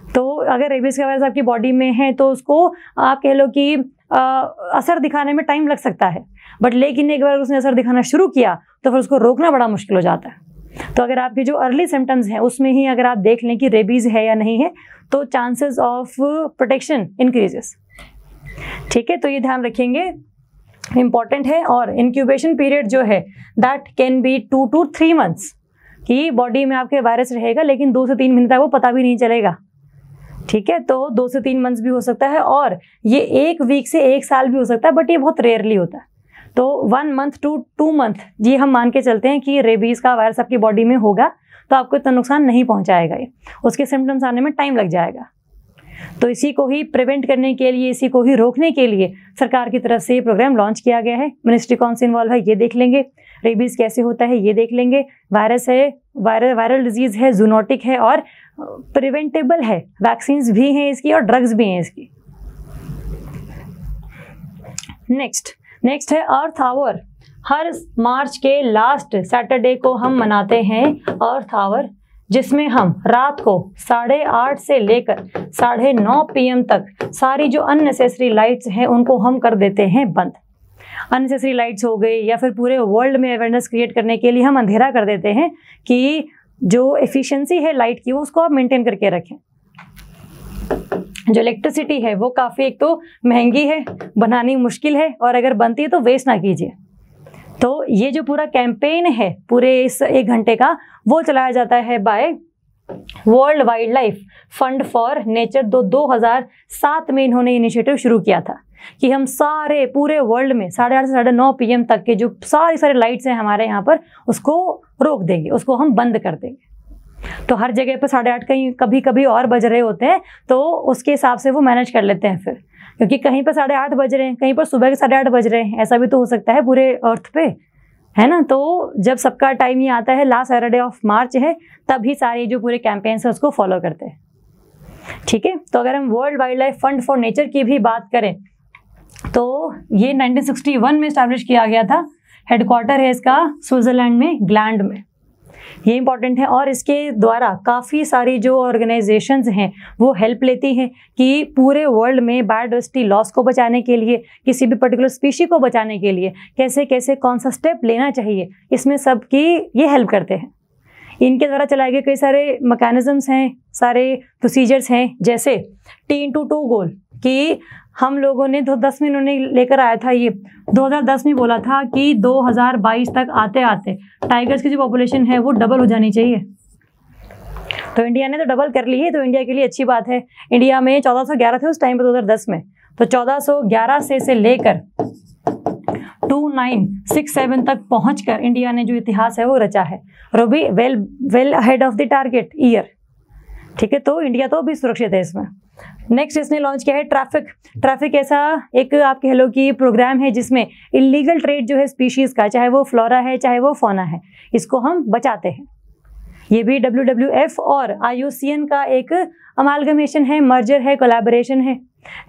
तो अगर रेबीज का वायरस आपकी बॉडी में है तो उसको आप कह लो कि असर दिखाने में टाइम लग सकता है, बट लेकिन एक बार उसने असर दिखाना शुरू किया तो फिर उसको रोकना बड़ा मुश्किल हो जाता है। तो अगर आपके जो अर्ली सिम्टम्स हैं उसमें ही अगर आप देख लें कि रेबीज है या नहीं है तो चांसेस ऑफ प्रोटेक्शन इंक्रीजेस। ठीक है, तो ये ध्यान रखेंगे, इंपॉर्टेंट है। और इंक्यूबेशन पीरियड जो है that can be 2 to 3 months की बॉडी में आपके वायरस रहेगा, लेकिन 2 से 3 महीने तक वो पता भी नहीं चलेगा। ठीक है, तो 2 से 3 मंथ्स भी हो सकता है, और ये 1 वीक से 1 साल भी हो सकता है, बट ये बहुत रेयरली होता है। तो 1 month to 2 month जी हम मान के चलते हैं कि रेबीज का वायरस आपकी बॉडी में होगा तो आपको इतना नुकसान नहीं पहुंचाएगा, ये उसके सिम्टम्स आने में टाइम लग जाएगा। तो इसी को ही प्रिवेंट करने के लिए, इसी को ही रोकने के लिए सरकार की तरफ से ये प्रोग्राम लॉन्च किया गया है। मिनिस्ट्री कौन से इन्वॉल्व है ये देख लेंगे, रेबीज कैसे होता है ये देख लेंगे, वायरस है, वायरल डिजीज है, जूनोटिक है और प्रिवेंटेबल है, वैक्सीन्स भी हैं इसकी और ड्रग्स भी हैं इसकी। नेक्स्ट है अर्थ आवर। हर मार्च के लास्ट सैटरडे को हम मनाते हैं अर्थ आवर, जिसमें हम रात को 8:30 से लेकर 9:30 PM तक सारी जो अननेसेसरी लाइट्स हैं उनको हम कर देते हैं बंद। अननेसेसरी लाइट्स हो गई या फिर पूरे वर्ल्ड में अवेयरनेस क्रिएट करने के लिए हम अंधेरा कर देते हैं कि जो एफिशिएंसी है लाइट की उसको आप मेंटेन करके रखें। जो इलेक्ट्रिसिटी है वो काफ़ी एक तो महंगी है, बनानी मुश्किल है, और अगर बनती है तो वेस्ट ना कीजिए। तो ये जो पूरा कैंपेन है पूरे इस 1 घंटे का, वो चलाया जाता है by world wild life fund for nature. 2007 में इन्होंने इनिशिएटिव शुरू किया था कि हम सारे पूरे वर्ल्ड में 8:30 से 9:30 PM तक के जो सारी लाइट्स हैं हमारे यहाँ पर, उसको रोक देंगे, उसको हम बंद कर देंगे। तो हर जगह पर 8:30 कहीं कभी कभी और बज रहे होते हैं, तो उसके हिसाब से वो मैनेज कर लेते हैं फिर, क्योंकि कहीं पर 8:30 बज रहे हैं, कहीं पर सुबह के 8:30 बज रहे हैं, ऐसा भी तो हो सकता है पूरे अर्थ पे, है ना। तो जब सबका टाइम ये आता है लास्ट सैटरडे ऑफ मार्च है, तभी सारे जो पूरे कैंपेन्स हैं उसको फॉलो करते हैं। ठीक है, तो अगर हम world wild life fund for nature की भी बात करें तो ये 1961 में स्टैब्लिश किया गया था। हेडक्वार्टर है इसका स्विट्जरलैंड में, ग्लैंड में। ये इंपॉर्टेंट है, और इसके द्वारा काफ़ी सारी जो ऑर्गेनाइजेशंस हैं वो हेल्प लेती हैं कि पूरे वर्ल्ड में बायोडाइवर्सिटी लॉस को बचाने के लिए, किसी भी पर्टिकुलर स्पीशी को बचाने के लिए कैसे कैसे कौन सा स्टेप लेना चाहिए, इसमें सब की ये हेल्प करते हैं। इनके द्वारा चलाए गए कई सारे मैकेनिज्म्स हैं, सारे प्रोसीजर्स हैं, जैसे T/2 गोल कि हम लोगों ने 2010 में इन्होंने लेकर आया था, ये 2010 में बोला था कि 2022 तक आते आते टाइगर्स की जो पॉपुलेशन है वो डबल हो जानी चाहिए। तो इंडिया ने तो डबल कर ली है, तो इंडिया के लिए अच्छी बात है। इंडिया में 1411 थे उस टाइम पर 2010 में, तो 1411 से लेकर 2967 तक पहुंचकर इंडिया ने जो इतिहास है वो रचा है, और वो भी well ahead of the target year. ठीक है, तो इंडिया तो भी सुरक्षित है इसमें। नेक्स्ट इसने लॉन्च किया है ट्रैफिक ऐसा एक आप कह लो कि प्रोग्राम है जिसमें इलीगल ट्रेड जो है स्पीशीज़ का, चाहे वो फ्लोरा है चाहे वो फौना है, इसको हम बचाते हैं। ये भी WWF और IUCN का एक अमालगमेशन है, मर्जर है, कोलैबोरेशन है।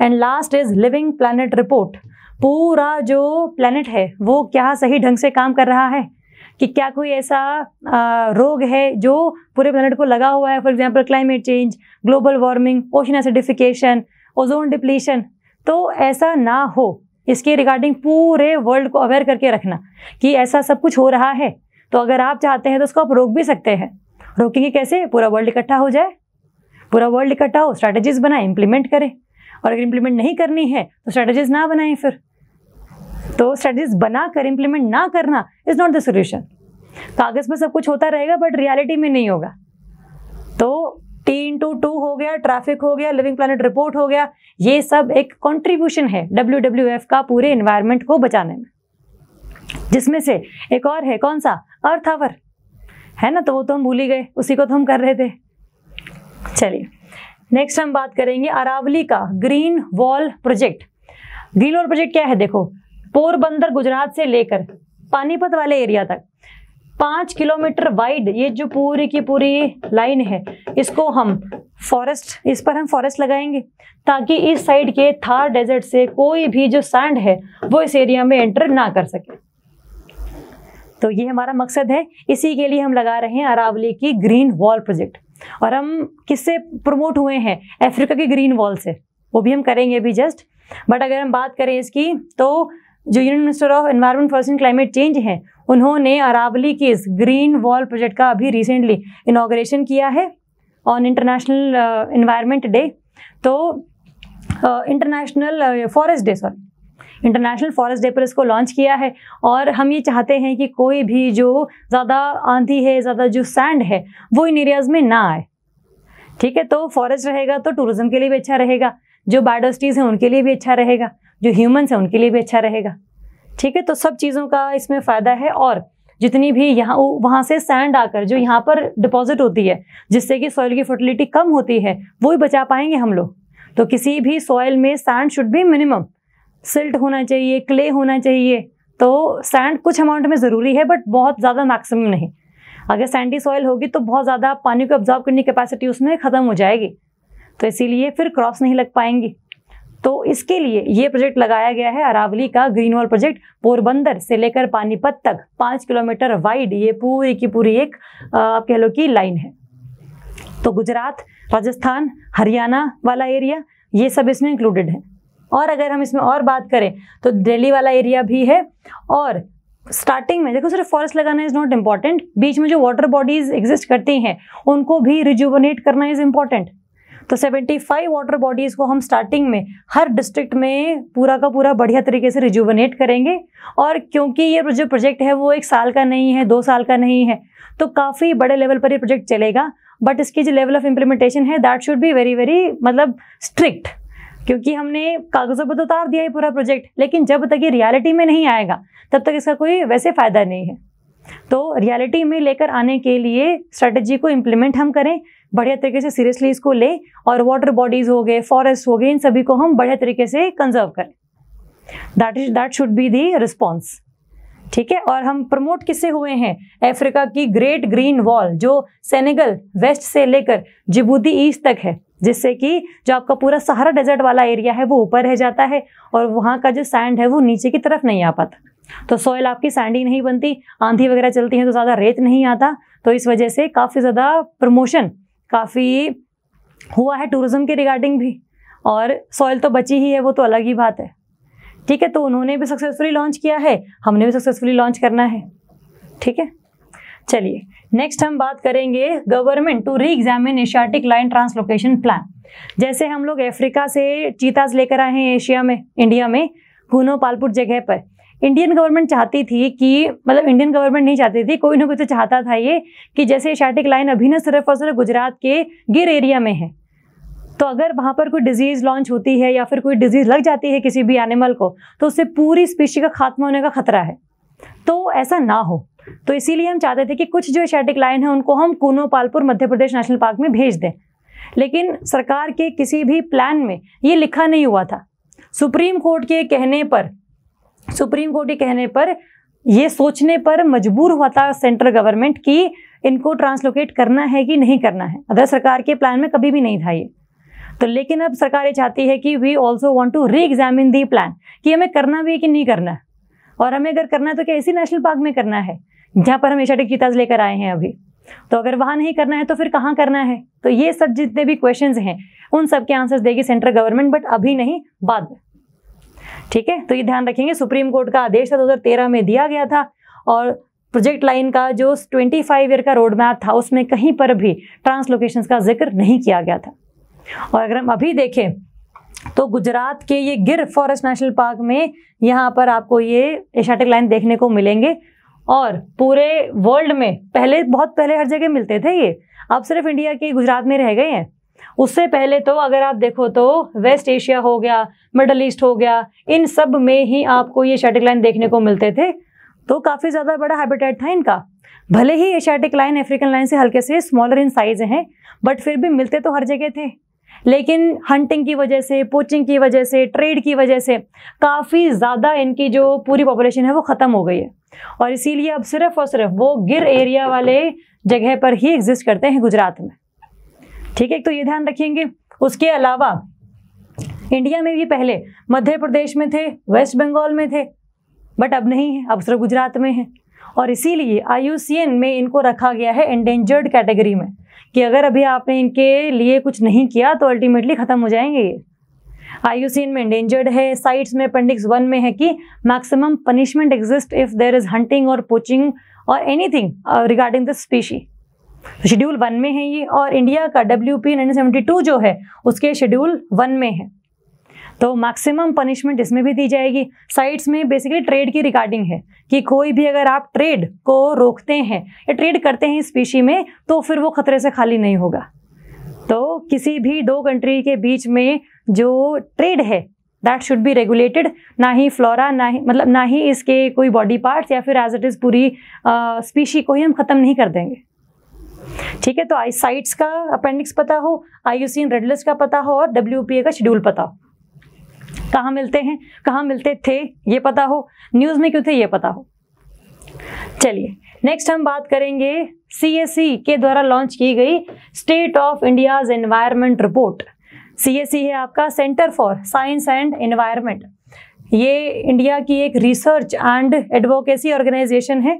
And last is living planet report. पूरा जो प्लैनेट है वो क्या सही ढंग से काम कर रहा है, कि क्या कोई ऐसा रोग है जो पूरे प्लैनेट को लगा हुआ है, for example climate change, global warming, ocean acidification, ozone depletion. तो ऐसा ना हो, इसके रिगार्डिंग पूरे वर्ल्ड को अवेयर करके रखना कि ऐसा सब कुछ हो रहा है। तो अगर आप चाहते हैं तो उसको आप रोक भी सकते हैं। रोकेंगे कैसे? पूरा वर्ल्ड इकट्ठा हो जाए, पूरा वर्ल्ड इकट्ठा हो, स्ट्रैटेजीज बनाए, इंप्लीमेंट करें। और अगर इंप्लीमेंट नहीं करनी है तो स्ट्रैटेजीज ना बनाएं फिर। तो स्ट्रैटेजीज बनाकर इंप्लीमेंट ना करना इज नॉट द सोल्यूशन। कागज पर सब कुछ होता रहेगा बट रियलिटी में नहीं होगा। तो T/2 हो गया, ट्रैफिक हो गया, लिविंग प्लैनेट रिपोर्ट हो गया, ये सब एक कंट्रीब्यूशन है WWF का पूरे एनवायरनमेंट को बचाने में। जिसमें से एक और है, कौन सा? अर्थ आवर, है ना? तो वो तो हम भूल ही गए, उसी को तो हम कर रहे थे। चलिए नेक्स्ट हम बात करेंगे अरावली का green wall project. Green wall project क्या है? देखो, पोरबंदर गुजरात से लेकर पानीपत वाले एरिया तक 5 किलोमीटर वाइड ये जो पूरी की पूरी लाइन है, इसको हम फॉरेस्ट, इस पर हम फॉरेस्ट लगाएंगे ताकि इस साइड के थार डेजर्ट से कोई भी जो सैंड है वो इस एरिया में एंटर ना कर सके। तो ये हमारा मकसद है, इसी के लिए हम लगा रहे हैं अरावली की ग्रीन वॉल प्रोजेक्ट। और हम किससे प्रमोट हुए हैं? अफ्रीका की ग्रीन वॉल से, वो भी हम करेंगे अभी जस्ट। बट अगर हम बात करें इसकी, तो जो union minister of environment forest and climate change है, उन्होंने अरावली की इस ग्रीन वॉल प्रोजेक्ट का अभी रिसेंटली इनॉग्रेशन किया है ऑन इंटरनेशनल एनवायरनमेंट डे। तो इंटरनेशनल फॉरेस्ट डे पर इसको लॉन्च किया है। और हम ये चाहते हैं कि कोई भी जो ज़्यादा आंधी है, ज़्यादा जो सैंड है, वो इन एरियाज़ में ना आए। ठीक है, तो फॉरेस्ट रहेगा तो टूरिज्म के लिए भी अच्छा रहेगा, जो बायोडाइवर्सिटीज़ हैं उनके लिए भी अच्छा रहेगा, जो ह्यूमंस हैं उनके लिए भी अच्छा रहेगा। ठीक है, तो सब चीज़ों का इसमें फ़ायदा है। और जितनी भी यहाँ वहाँ से सैंड आकर जो यहाँ पर डिपॉजिट होती है, जिससे कि सॉइल की फर्टिलिटी कम होती है, वो ही बचा पाएंगे हम लोग। तो किसी भी सॉइल में sand should be minimum, silt होना चाहिए, क्ले होना चाहिए। तो सैंड कुछ अमाउंट में ज़रूरी है बट बहुत ज़्यादा मैक्सिमम नहीं। अगर सैंडी सॉइल होगी तो बहुत ज़्यादा पानी को ऑब्जॉर्व करने की कैपेसिटी उसमें ख़त्म हो जाएगी, तो इसीलिए फिर क्रॉस नहीं लग पाएंगी। तो इसके लिए ये प्रोजेक्ट लगाया गया है अरावली का ग्रीन वॉल प्रोजेक्ट। पोरबंदर से लेकर पानीपत तक 5 किलोमीटर वाइड ये पूरी की पूरी एक आप कह लो कि लाइन है। तो गुजरात, राजस्थान, हरियाणा वाला एरिया ये सब इसमें इंक्लूडेड है। और अगर हम इसमें और बात करें तो दिल्ली वाला एरिया भी है। और स्टार्टिंग में देखो, सिर्फ फॉरेस्ट लगाना इज़ नॉट इम्पॉर्टेंट, बीच में जो वाटर बॉडीज एग्जिस्ट करती हैं उनको भी रिजुवनेट करना इज़ इम्पॉर्टेंट। तो 75 वाटर बॉडीज़ को हम स्टार्टिंग में हर डिस्ट्रिक्ट में पूरा का पूरा बढ़िया तरीके से रिजुवनेट करेंगे। और क्योंकि ये जो प्रोजेक्ट है वो 1 साल का नहीं है, 2 साल का नहीं है, तो काफ़ी बड़े लेवल पर ये प्रोजेक्ट चलेगा। बट इसकी जो लेवल ऑफ इम्प्लीमेंटेशन है that should be very very मतलब स्ट्रिक्ट, क्योंकि हमने कागज़ों पर तो उतार दिया है पूरा प्रोजेक्ट, लेकिन जब तक ये रियलिटी में नहीं आएगा तब तक इसका कोई वैसे फ़ायदा नहीं है। तो रियलिटी में लेकर आने के लिए स्ट्रेटजी को इम्प्लीमेंट हम करें बढ़िया तरीके से, सीरियसली इसको ले, और वाटर बॉडीज़ हो गए, फॉरेस्ट हो गए, इन सभी को हम बढ़िया तरीके से कंजर्व करें। That should be the response. ठीक है, और हम प्रमोट किससे हुए हैं? अफ्रीका की ग्रेट ग्रीन वॉल जो सेनेगल वेस्ट से लेकर जिबूती ईस्ट तक है, जिससे कि जो आपका पूरा सहारा डेजर्ट वाला एरिया है वो ऊपर रह जाता है और वहाँ का जो सैंड है वो नीचे की तरफ नहीं आ पाता। तो सॉइल आपकी सैंडी नहीं बनती, आंधी वगैरह चलती है तो ज़्यादा रेत नहीं आता। तो इस वजह से काफ़ी ज़्यादा प्रमोशन काफ़ी हुआ है टूरिज्म के रिगार्डिंग भी। और सॉइल तो बची ही है, वो तो अलग ही बात है। ठीक है, तो उन्होंने भी सक्सेसफुली लॉन्च किया है, हमने भी सक्सेसफुली लॉन्च करना है। ठीक है, चलिए नेक्स्ट हम बात करेंगे government to re examine Asiatic lion translocation plan. जैसे हम लोग अफ्रीका से चीताज लेकर आए हैं एशिया में, इंडिया में कूनो पालपुर जगह पर। इंडियन गवर्नमेंट चाहती थी कि, मतलब इंडियन गवर्नमेंट नहीं चाहती थी, कोई ना कोई तो चाहता था ये कि जैसे एशियाटिक लाइन अभी न सिर्फ और सिर्फ गुजरात के गिर एरिया में है, तो अगर वहाँ पर कोई डिजीज़ लॉन्च होती है या फिर कोई डिजीज़ लग जाती है किसी भी एनिमल को, तो उससे पूरी स्पीशी का खात्मा होने का खतरा है। तो ऐसा ना हो, तो इसीलिए हम चाहते थे कि कुछ जो एशियाटिक लाइन है उनको हम कूनो पालपुर मध्य प्रदेश नेशनल पार्क में भेज दें। लेकिन सरकार के किसी भी प्लान में ये लिखा नहीं हुआ था। सुप्रीम कोर्ट के कहने पर ये सोचने पर मजबूर हुआ था सेंट्रल गवर्नमेंट कि इनको ट्रांसलोकेट करना है कि नहीं करना है। अदर सरकार के प्लान में कभी भी नहीं था ये। तो लेकिन अब सरकार ये चाहती है कि we also want to re examine the plan, कि हमें करना भी है कि नहीं करना है। और हमें अगर करना है तो क्या इसी नेशनल पार्क में करना है जहाँ पर हम एशियाटिक चीताज लेकर आए हैं अभी। तो अगर वहाँ नहीं करना है तो फिर कहाँ करना है? तो ये सब जितने भी क्वेश्चंस हैं उन सब के आंसर्स देगी सेंट्रल गवर्नमेंट, बट अभी नहीं, बाद में। ठीक है, तो ये ध्यान रखेंगे। सुप्रीम कोर्ट का आदेश था 2013 में दिया गया था, और प्रोजेक्ट लाइन का जो 25 ईयर का रोड मैप था उसमें कहीं पर भी ट्रांसलोकेशंस का जिक्र नहीं किया गया था। और अगर हम अभी देखें तो गुजरात के ये गिर फॉरेस्ट नेशनल पार्क में यहाँ पर आपको ये एशियाटिक लाइन देखने को मिलेंगे, और पूरे वर्ल्ड में बहुत पहले हर जगह मिलते थे ये, अब सिर्फ इंडिया के गुजरात में रह गए हैं। उससे पहले तो अगर आप देखो तो वेस्ट एशिया हो गया, मिडल ईस्ट हो गया, इन सब में ही आपको ये एशियाटिक लाइन देखने को मिलते थे। तो काफ़ी ज़्यादा बड़ा हैबिटेट था इनका। भले ही एशियाटिक लाइन अफ्रीकन लाइन से हल्के से स्मॉलर इन साइज हैं, बट फिर भी मिलते तो हर जगह थे। लेकिन हंटिंग की वजह से, पोचिंग की वजह से, ट्रेड की वजह से काफ़ी ज़्यादा इनकी जो पूरी पॉपुलेशन है वो ख़त्म हो गई है, और इसीलिए अब सिर्फ और सिर्फ वो गिर एरिया वाले जगह पर ही एग्जिस्ट करते हैं गुजरात में। ठीक है, तो ये ध्यान रखेंगे। उसके अलावा इंडिया में भी पहले मध्य प्रदेश में थे, वेस्ट बंगाल में थे, बट अब नहीं है, अब सिर्फ गुजरात में है। और इसीलिए IUCN में इनको रखा गया है एंडेंजर्ड कैटेगरी में, कि अगर अभी आपने इनके लिए कुछ नहीं किया तो अल्टीमेटली ख़त्म हो जाएंगे ये। IUCN में एंडेंजर्ड है। साइट्स में अपेंडिक्स 1 में है कि maximum punishment exist if there is hunting और पोचिंग और anything regarding this species. Schedule 1 में है ये, और इंडिया का WP 1972 जो है उसके शेड्यूल 1 में है। तो मैक्सिमम पनिशमेंट इसमें भी दी जाएगी। साइट्स में बेसिकली ट्रेड की रिगार्डिंग है कि कोई भी अगर आप ट्रेड को रोकते हैं या ट्रेड करते हैं स्पीशी में तो फिर वो खतरे से खाली नहीं होगा। तो किसी भी दो कंट्री के बीच में जो ट्रेड है दैट शुड बी रेगुलेटेड, ना ही फ्लोरा, ना ही इसके कोई बॉडी पार्ट्स, या फिर एज इट इज़ पूरी स्पीशी को ही हम ख़त्म नहीं कर देंगे। ठीक है, तो साइट्स का अपेंडिक्स पता हो, IUCN रेड लिस्ट का पता हो, और WPA का शेड्यूल पता हो। कहाँ मिलते हैं, कहाँ मिलते थे ये पता हो, न्यूज़ में क्यों थे ये पता हो। चलिए नेक्स्ट हम बात करेंगे CSE के द्वारा लॉन्च की गई state of India's environment report. CSE है आपका centre for science and environment. ये इंडिया की एक रिसर्च एंड एडवोकेसी ऑर्गेनाइजेशन है,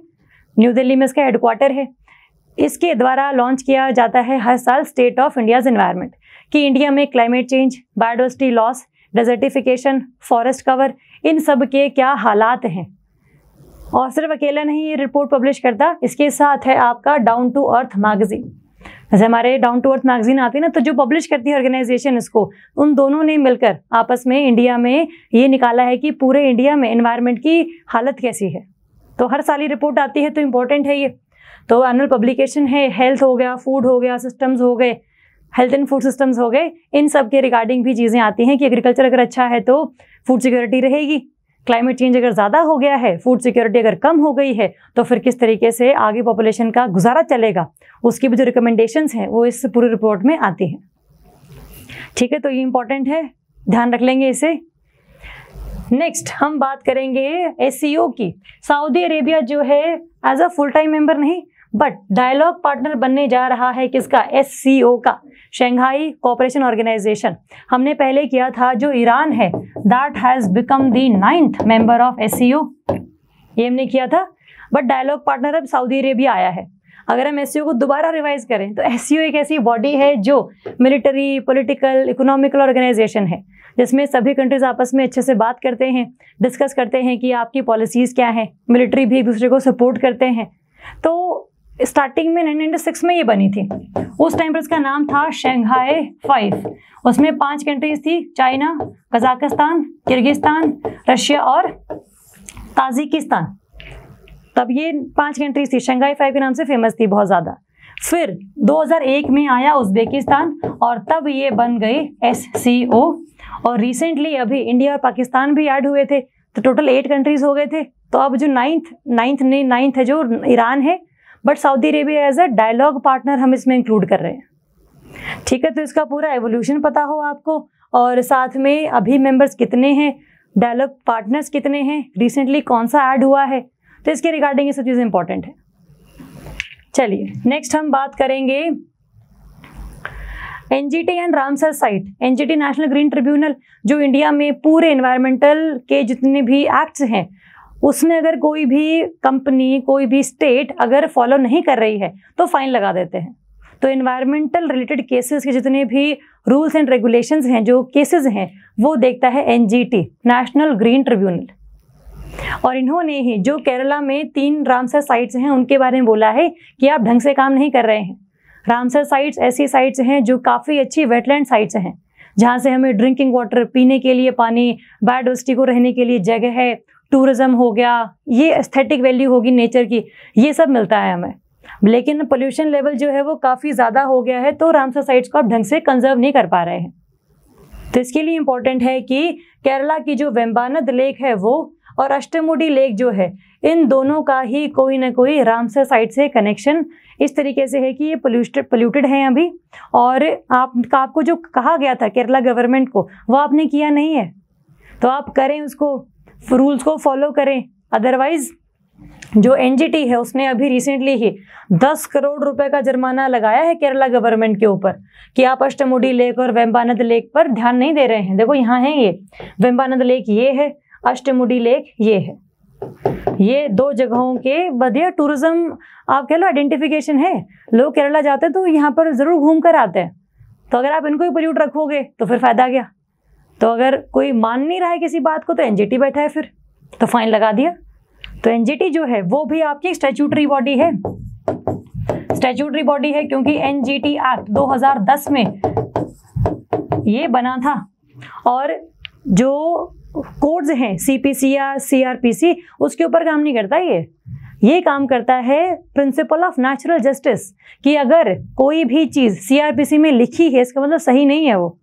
न्यू दिल्ली में इसका हेडक्वार्टर है। इसके द्वारा लॉन्च किया जाता है हर साल स्टेट ऑफ इंडियाज एनवायरनमेंट, कि इंडिया में climate change, biodiversity loss, desertification, forest cover, इन सब के क्या हालात हैं। और सिर्फ अकेला नहीं ये रिपोर्ट पब्लिश करता, इसके साथ है आपका डाउन टू अर्थ मैगजीन। जैसे हमारे डाउन टू अर्थ मैगजीन आती है ना, तो जो पब्लिश करती है ऑर्गेनाइजेशन इसको, उन दोनों ने मिलकर आपस में इंडिया में ये निकाला है कि पूरे इंडिया में एनवायरनमेंट की हालत कैसी है। तो हर साल ये रिपोर्ट आती है, तो इम्पोर्टेंट है ये। तो एनुअल पब्लिकेशन है, हेल्थ हो गया, फूड हो गया, सिस्टम्स हो गए, हेल्थ एंड फूड सिस्टम्स हो गए, इन सब के रिगार्डिंग भी चीज़ें आती हैं कि एग्रीकल्चर अगर अच्छा है तो फूड सिक्योरिटी रहेगी, क्लाइमेट चेंज अगर ज़्यादा हो गया है, फूड सिक्योरिटी अगर कम हो गई है, तो फिर किस तरीके से आगे पॉपुलेशन का गुजारा चलेगा, उसकी भी जो रिकमेंडेशंस हैं वो इस पूरी रिपोर्ट में आती हैं। ठीक है, तो ये इंपॉर्टेंट है, ध्यान रख लेंगे इसे। नेक्स्ट हम बात करेंगे SCO की। सऊदी अरेबिया जो है as a full time member नहीं, बट डायलॉग पार्टनर बनने जा रहा है किसका, SCO का, शंघाई कोऑपरेशन ऑर्गेनाइजेशन। हमने पहले किया था जो ईरान है, that has become the 9th member of SCO, ये हमने किया था। बट डायलॉग पार्टनर अब सऊदी अरेबिया आया है। अगर हम SCO को दोबारा रिवाइज करें तो SCO एक ऐसी बॉडी है जो मिलिट्री, पॉलिटिकल, इकोनॉमिकल ऑर्गेनाइजेशन है, जिसमें सभी कंट्रीज आपस में अच्छे से बात करते हैं, डिस्कस करते हैं कि आपकी पॉलिसीज़ क्या हैं, मिलिट्री भी एक दूसरे को सपोर्ट करते हैं। तो स्टार्टिंग में 1996 में ये बनी थी, उस टाइम पर इसका नाम था शंघाई 5। उसमें 5 कंट्रीज थी, चाइना, कजाकिस्तान, किर्गिस्तान, रशिया और ताजिकिस्तान। तब ये 5 कंट्रीज थी, शंघाई 5 के नाम से फेमस थी बहुत ज़्यादा। फिर 2001 में आया उज्बेकिस्तान, और तब ये बन गई SCO। और रिसेंटली अभी इंडिया और पाकिस्तान भी ऐड हुए थे, तो टोटल 8 कंट्रीज हो गए थे। तो अब जो नाइन्थ है जो ईरान है, but Saudi Arabia as a dialogue partner हम इसमें इंक्लूड कर रहे हैं। ठीक है, तो इसका पूरा एवोल्यूशन पता हो आपको, और साथ में अभी मेंबर्स कितने हैं, डायलॉग पार्टनर्स कितने हैं, रिसेंटली कौन सा ऐड हुआ है, तो इसके रिगार्डिंग ये सब चीज़ें इंपॉर्टेंट है। चलिए नेक्स्ट हम बात करेंगे NGT and Ramsar site. NGT national green tribunal, जो इंडिया में पूरे एनवायरमेंटल के जितने भी एक्ट्स हैं उसमें अगर कोई भी कंपनी, कोई भी स्टेट अगर फॉलो नहीं कर रही है तो फाइन लगा देते हैं। तो एनवायरमेंटल रिलेटेड केसेस के जितने भी रूल्स एंड रेगुलेशंस हैं, जो केसेस हैं, वो देखता है एनजीटी, नेशनल ग्रीन ट्रिब्यूनल। और इन्होंने ही जो केरला में 3 रामसर साइट्स हैं उनके बारे में बोला है कि आप ढंग से काम नहीं कर रहे हैं। रामसर साइट्स ऐसी साइट्स हैं जो काफ़ी अच्छी वेटलैंड साइट्स हैं, जहाँ से हमें ड्रिंकिंग वाटर, पीने के लिए पानी, बायोडाइवर्सिटी को रहने के लिए जगह है, टूरिज्म हो गया, ये एस्थेटिक वैल्यू होगी नेचर की, ये सब मिलता है हमें। लेकिन पोल्यूशन लेवल जो है वो काफ़ी ज़्यादा हो गया है, तो रामसर साइट्स को आप ढंग से कंजर्व नहीं कर पा रहे हैं। तो इसके लिए इम्पोर्टेंट है कि केरला की जो वेम्बानद लेक है वो और अष्टमुडी लेक जो है, इन दोनों का ही कोई ना कोई रामसर साइट से कनेक्शन इस तरीके से है कि ये पोल्यूटेड है अभी। और आपको जो कहा गया था केरला गवर्नमेंट को, वो आपने किया नहीं है, तो आप करें, उसको रूल्स को फॉलो करें। अदरवाइज जो एनजीटी है उसने अभी रिसेंटली ही 10 करोड़ रुपए का जुर्माना लगाया है केरला गवर्नमेंट के ऊपर कि आप अष्टमुडी लेक और वेम्बानद लेक पर ध्यान नहीं दे रहे हैं। देखो यहाँ है, ये वेम्बानद लेक ये है, अष्टमुडी लेक ये है। ये 2 जगहों के बढ़िया टूरिज्म आप कह लो आइडेंटिफिकेशन है। लोग केरला जाते हैं तो यहाँ पर जरूर घूम कर आते हैं। तो अगर आप इनको ही पोल्यूट रखोगे तो फिर फायदा क्या। तो अगर कोई मान नहीं रहा है किसी बात को तो एनजीटी बैठा है, फिर तो फाइन लगा दिया। तो एनजीटी जो है वो भी आपकी स्टैट्यूटरी बॉडी है, स्टैट्यूटरी बॉडी है, क्योंकि एनजीटी एक्ट 2010 में ये बना था। और जो कोड्स हैं सीपीसी या सीआरपीसी, उसके ऊपर काम नहीं करता ये काम करता है प्रिंसिपल ऑफ नेचुरल जस्टिस, कि अगर कोई भी चीज़ सीआरपीसी में लिखी है इसका मतलब सही नहीं है वो।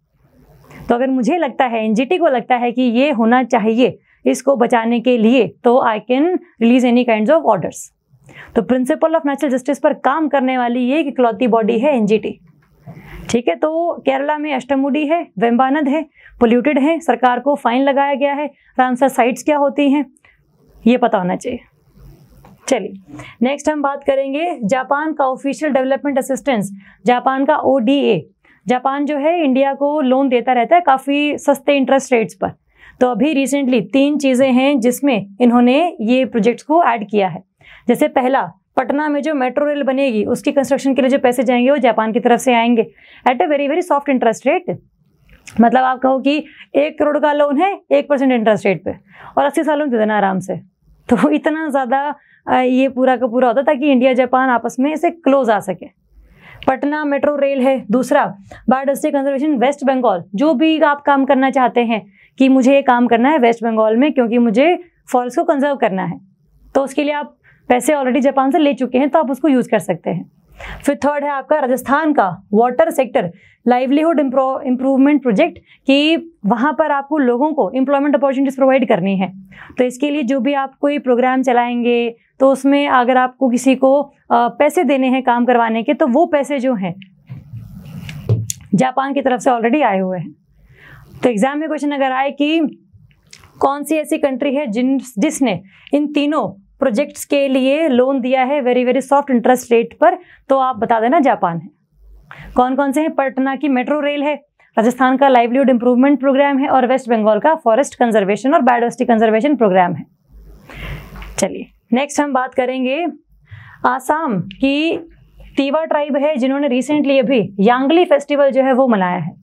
तो अगर मुझे लगता है, एनजीटी को लगता है कि ये होना चाहिए इसको बचाने के लिए, तो I can release any kinds of orders. तो प्रिंसिपल ऑफ नेचुरल जस्टिस पर काम करने वाली ये इकलौती बॉडी है एनजीटी। ठीक है, तो केरला में अष्टमुडी है, वेम्बानद है, पोल्यूटेड है, सरकार को फाइन लगाया गया है। रामसर साइट्स क्या होती हैं ये पता होना चाहिए। चलिए नेक्स्ट हम बात करेंगे जापान का ऑफिशियल डेवलपमेंट असिस्टेंस, जापान का ओडीए। जापान जो है इंडिया को लोन देता रहता है काफ़ी सस्ते इंटरेस्ट रेट्स पर। तो अभी रिसेंटली 3 चीज़ें हैं जिसमें इन्होंने ये प्रोजेक्ट्स को ऐड किया है। जैसे पहला, पटना में जो मेट्रो रेल बनेगी उसकी कंस्ट्रक्शन के लिए जो पैसे जाएंगे वो जापान की तरफ से आएंगे at a very very soft interest rate. मतलब आप कहो कि 1 करोड़ का लोन है 1% इंटरेस्ट रेट पे, और 80 सालों में दे देना आराम से। तो इतना ज़्यादा ये पूरा का पूरा होता ताकि इंडिया जापान आपस में इसे क्लोज आ सके। पटना मेट्रो रेल है। दूसरा, बायोडाइवर्सिटी कंजर्वेशन वेस्ट बंगाल। जो भी आप काम करना चाहते हैं कि मुझे ये काम करना है वेस्ट बंगाल में क्योंकि मुझे फॉरेस्ट को कंजर्व करना है, तो उसके लिए आप पैसे ऑलरेडी जापान से ले चुके हैं तो आप उसको यूज़ कर सकते हैं। फिर थर्ड है आपका राजस्थान का water sector livelihood improvement project, कि वहाँ पर आपको लोगों को एम्प्लॉयमेंट अपॉर्चुनिटीज प्रोवाइड करनी है। तो इसके लिए जो भी आप कोई प्रोग्राम चलाएंगे तो उसमें अगर आपको किसी को पैसे देने हैं काम करवाने के, तो वो पैसे जो हैं जापान की तरफ से ऑलरेडी आए हुए हैं। तो एग्जाम में क्वेश्चन अगर आए कि कौन सी ऐसी कंट्री है जिसने इन तीनों प्रोजेक्ट्स के लिए लोन दिया है very very soft interest rate पर, तो आप बता देना जापान है। कौन कौन से हैं? पटना की मेट्रो रेल है, राजस्थान का लाइवलीहुड इम्प्रूवमेंट प्रोग्राम है, और वेस्ट बंगाल का फॉरेस्ट कंजर्वेशन और बायोडाइवर्सिटी कंजर्वेशन प्रोग्राम है। चलिए नेक्स्ट हम बात करेंगे आसाम की तीवा ट्राइब है, जिन्होंने रिसेंटली अभी यांगली फेस्टिवल जो है वो मनाया है।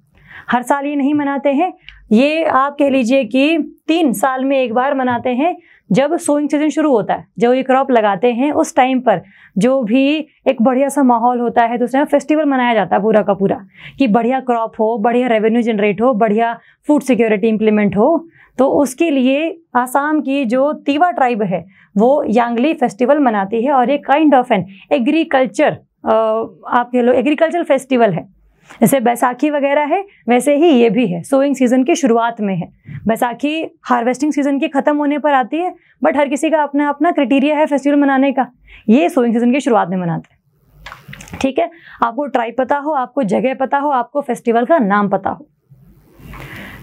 हर साल ये नहीं मनाते हैं, ये आप कह लीजिए कि 3 साल में एक बार मनाते हैं। जब सोइंग सीजन शुरू होता है, जब ये क्रॉप लगाते हैं, उस टाइम पर जो भी एक बढ़िया सा माहौल होता है तो उसमें फेस्टिवल मनाया जाता है पूरा का पूरा, कि बढ़िया क्रॉप हो, बढ़िया रेवेन्यू जनरेट हो, बढ़िया फूड सिक्योरिटी इंप्लीमेंट हो। तो उसके लिए आसाम की जो तीवा ट्राइब है वो यांगली फेस्टिवल मनाती है, और ये काइंड ऑफ एन एग्रीकल्चर आप कह लो एग्रीकल्चरल फेस्टिवल है। जैसे बैसाखी वगैरह है वैसे ही ये भी है, सोइंग सीजन की शुरुआत में है। बैसाखी हार्वेस्टिंग सीजन के खत्म होने पर आती है, बट हर किसी का अपना अपना क्राइटेरिया है फेस्टिवल मनाने का। ये सोइंग सीजन की शुरुआत में मनाते हैं। ठीक है, आपको ट्राइब पता हो, आपको जगह पता हो, आपको फेस्टिवल का नाम पता हो।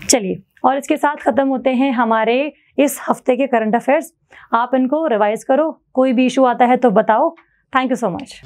चलिए, और इसके साथ खत्म होते हैं हमारे इस हफ्ते के करंट अफेयर्स। आप इनको रिवाइज करो, कोई भी इशू आता है तो बताओ। Thank you so much.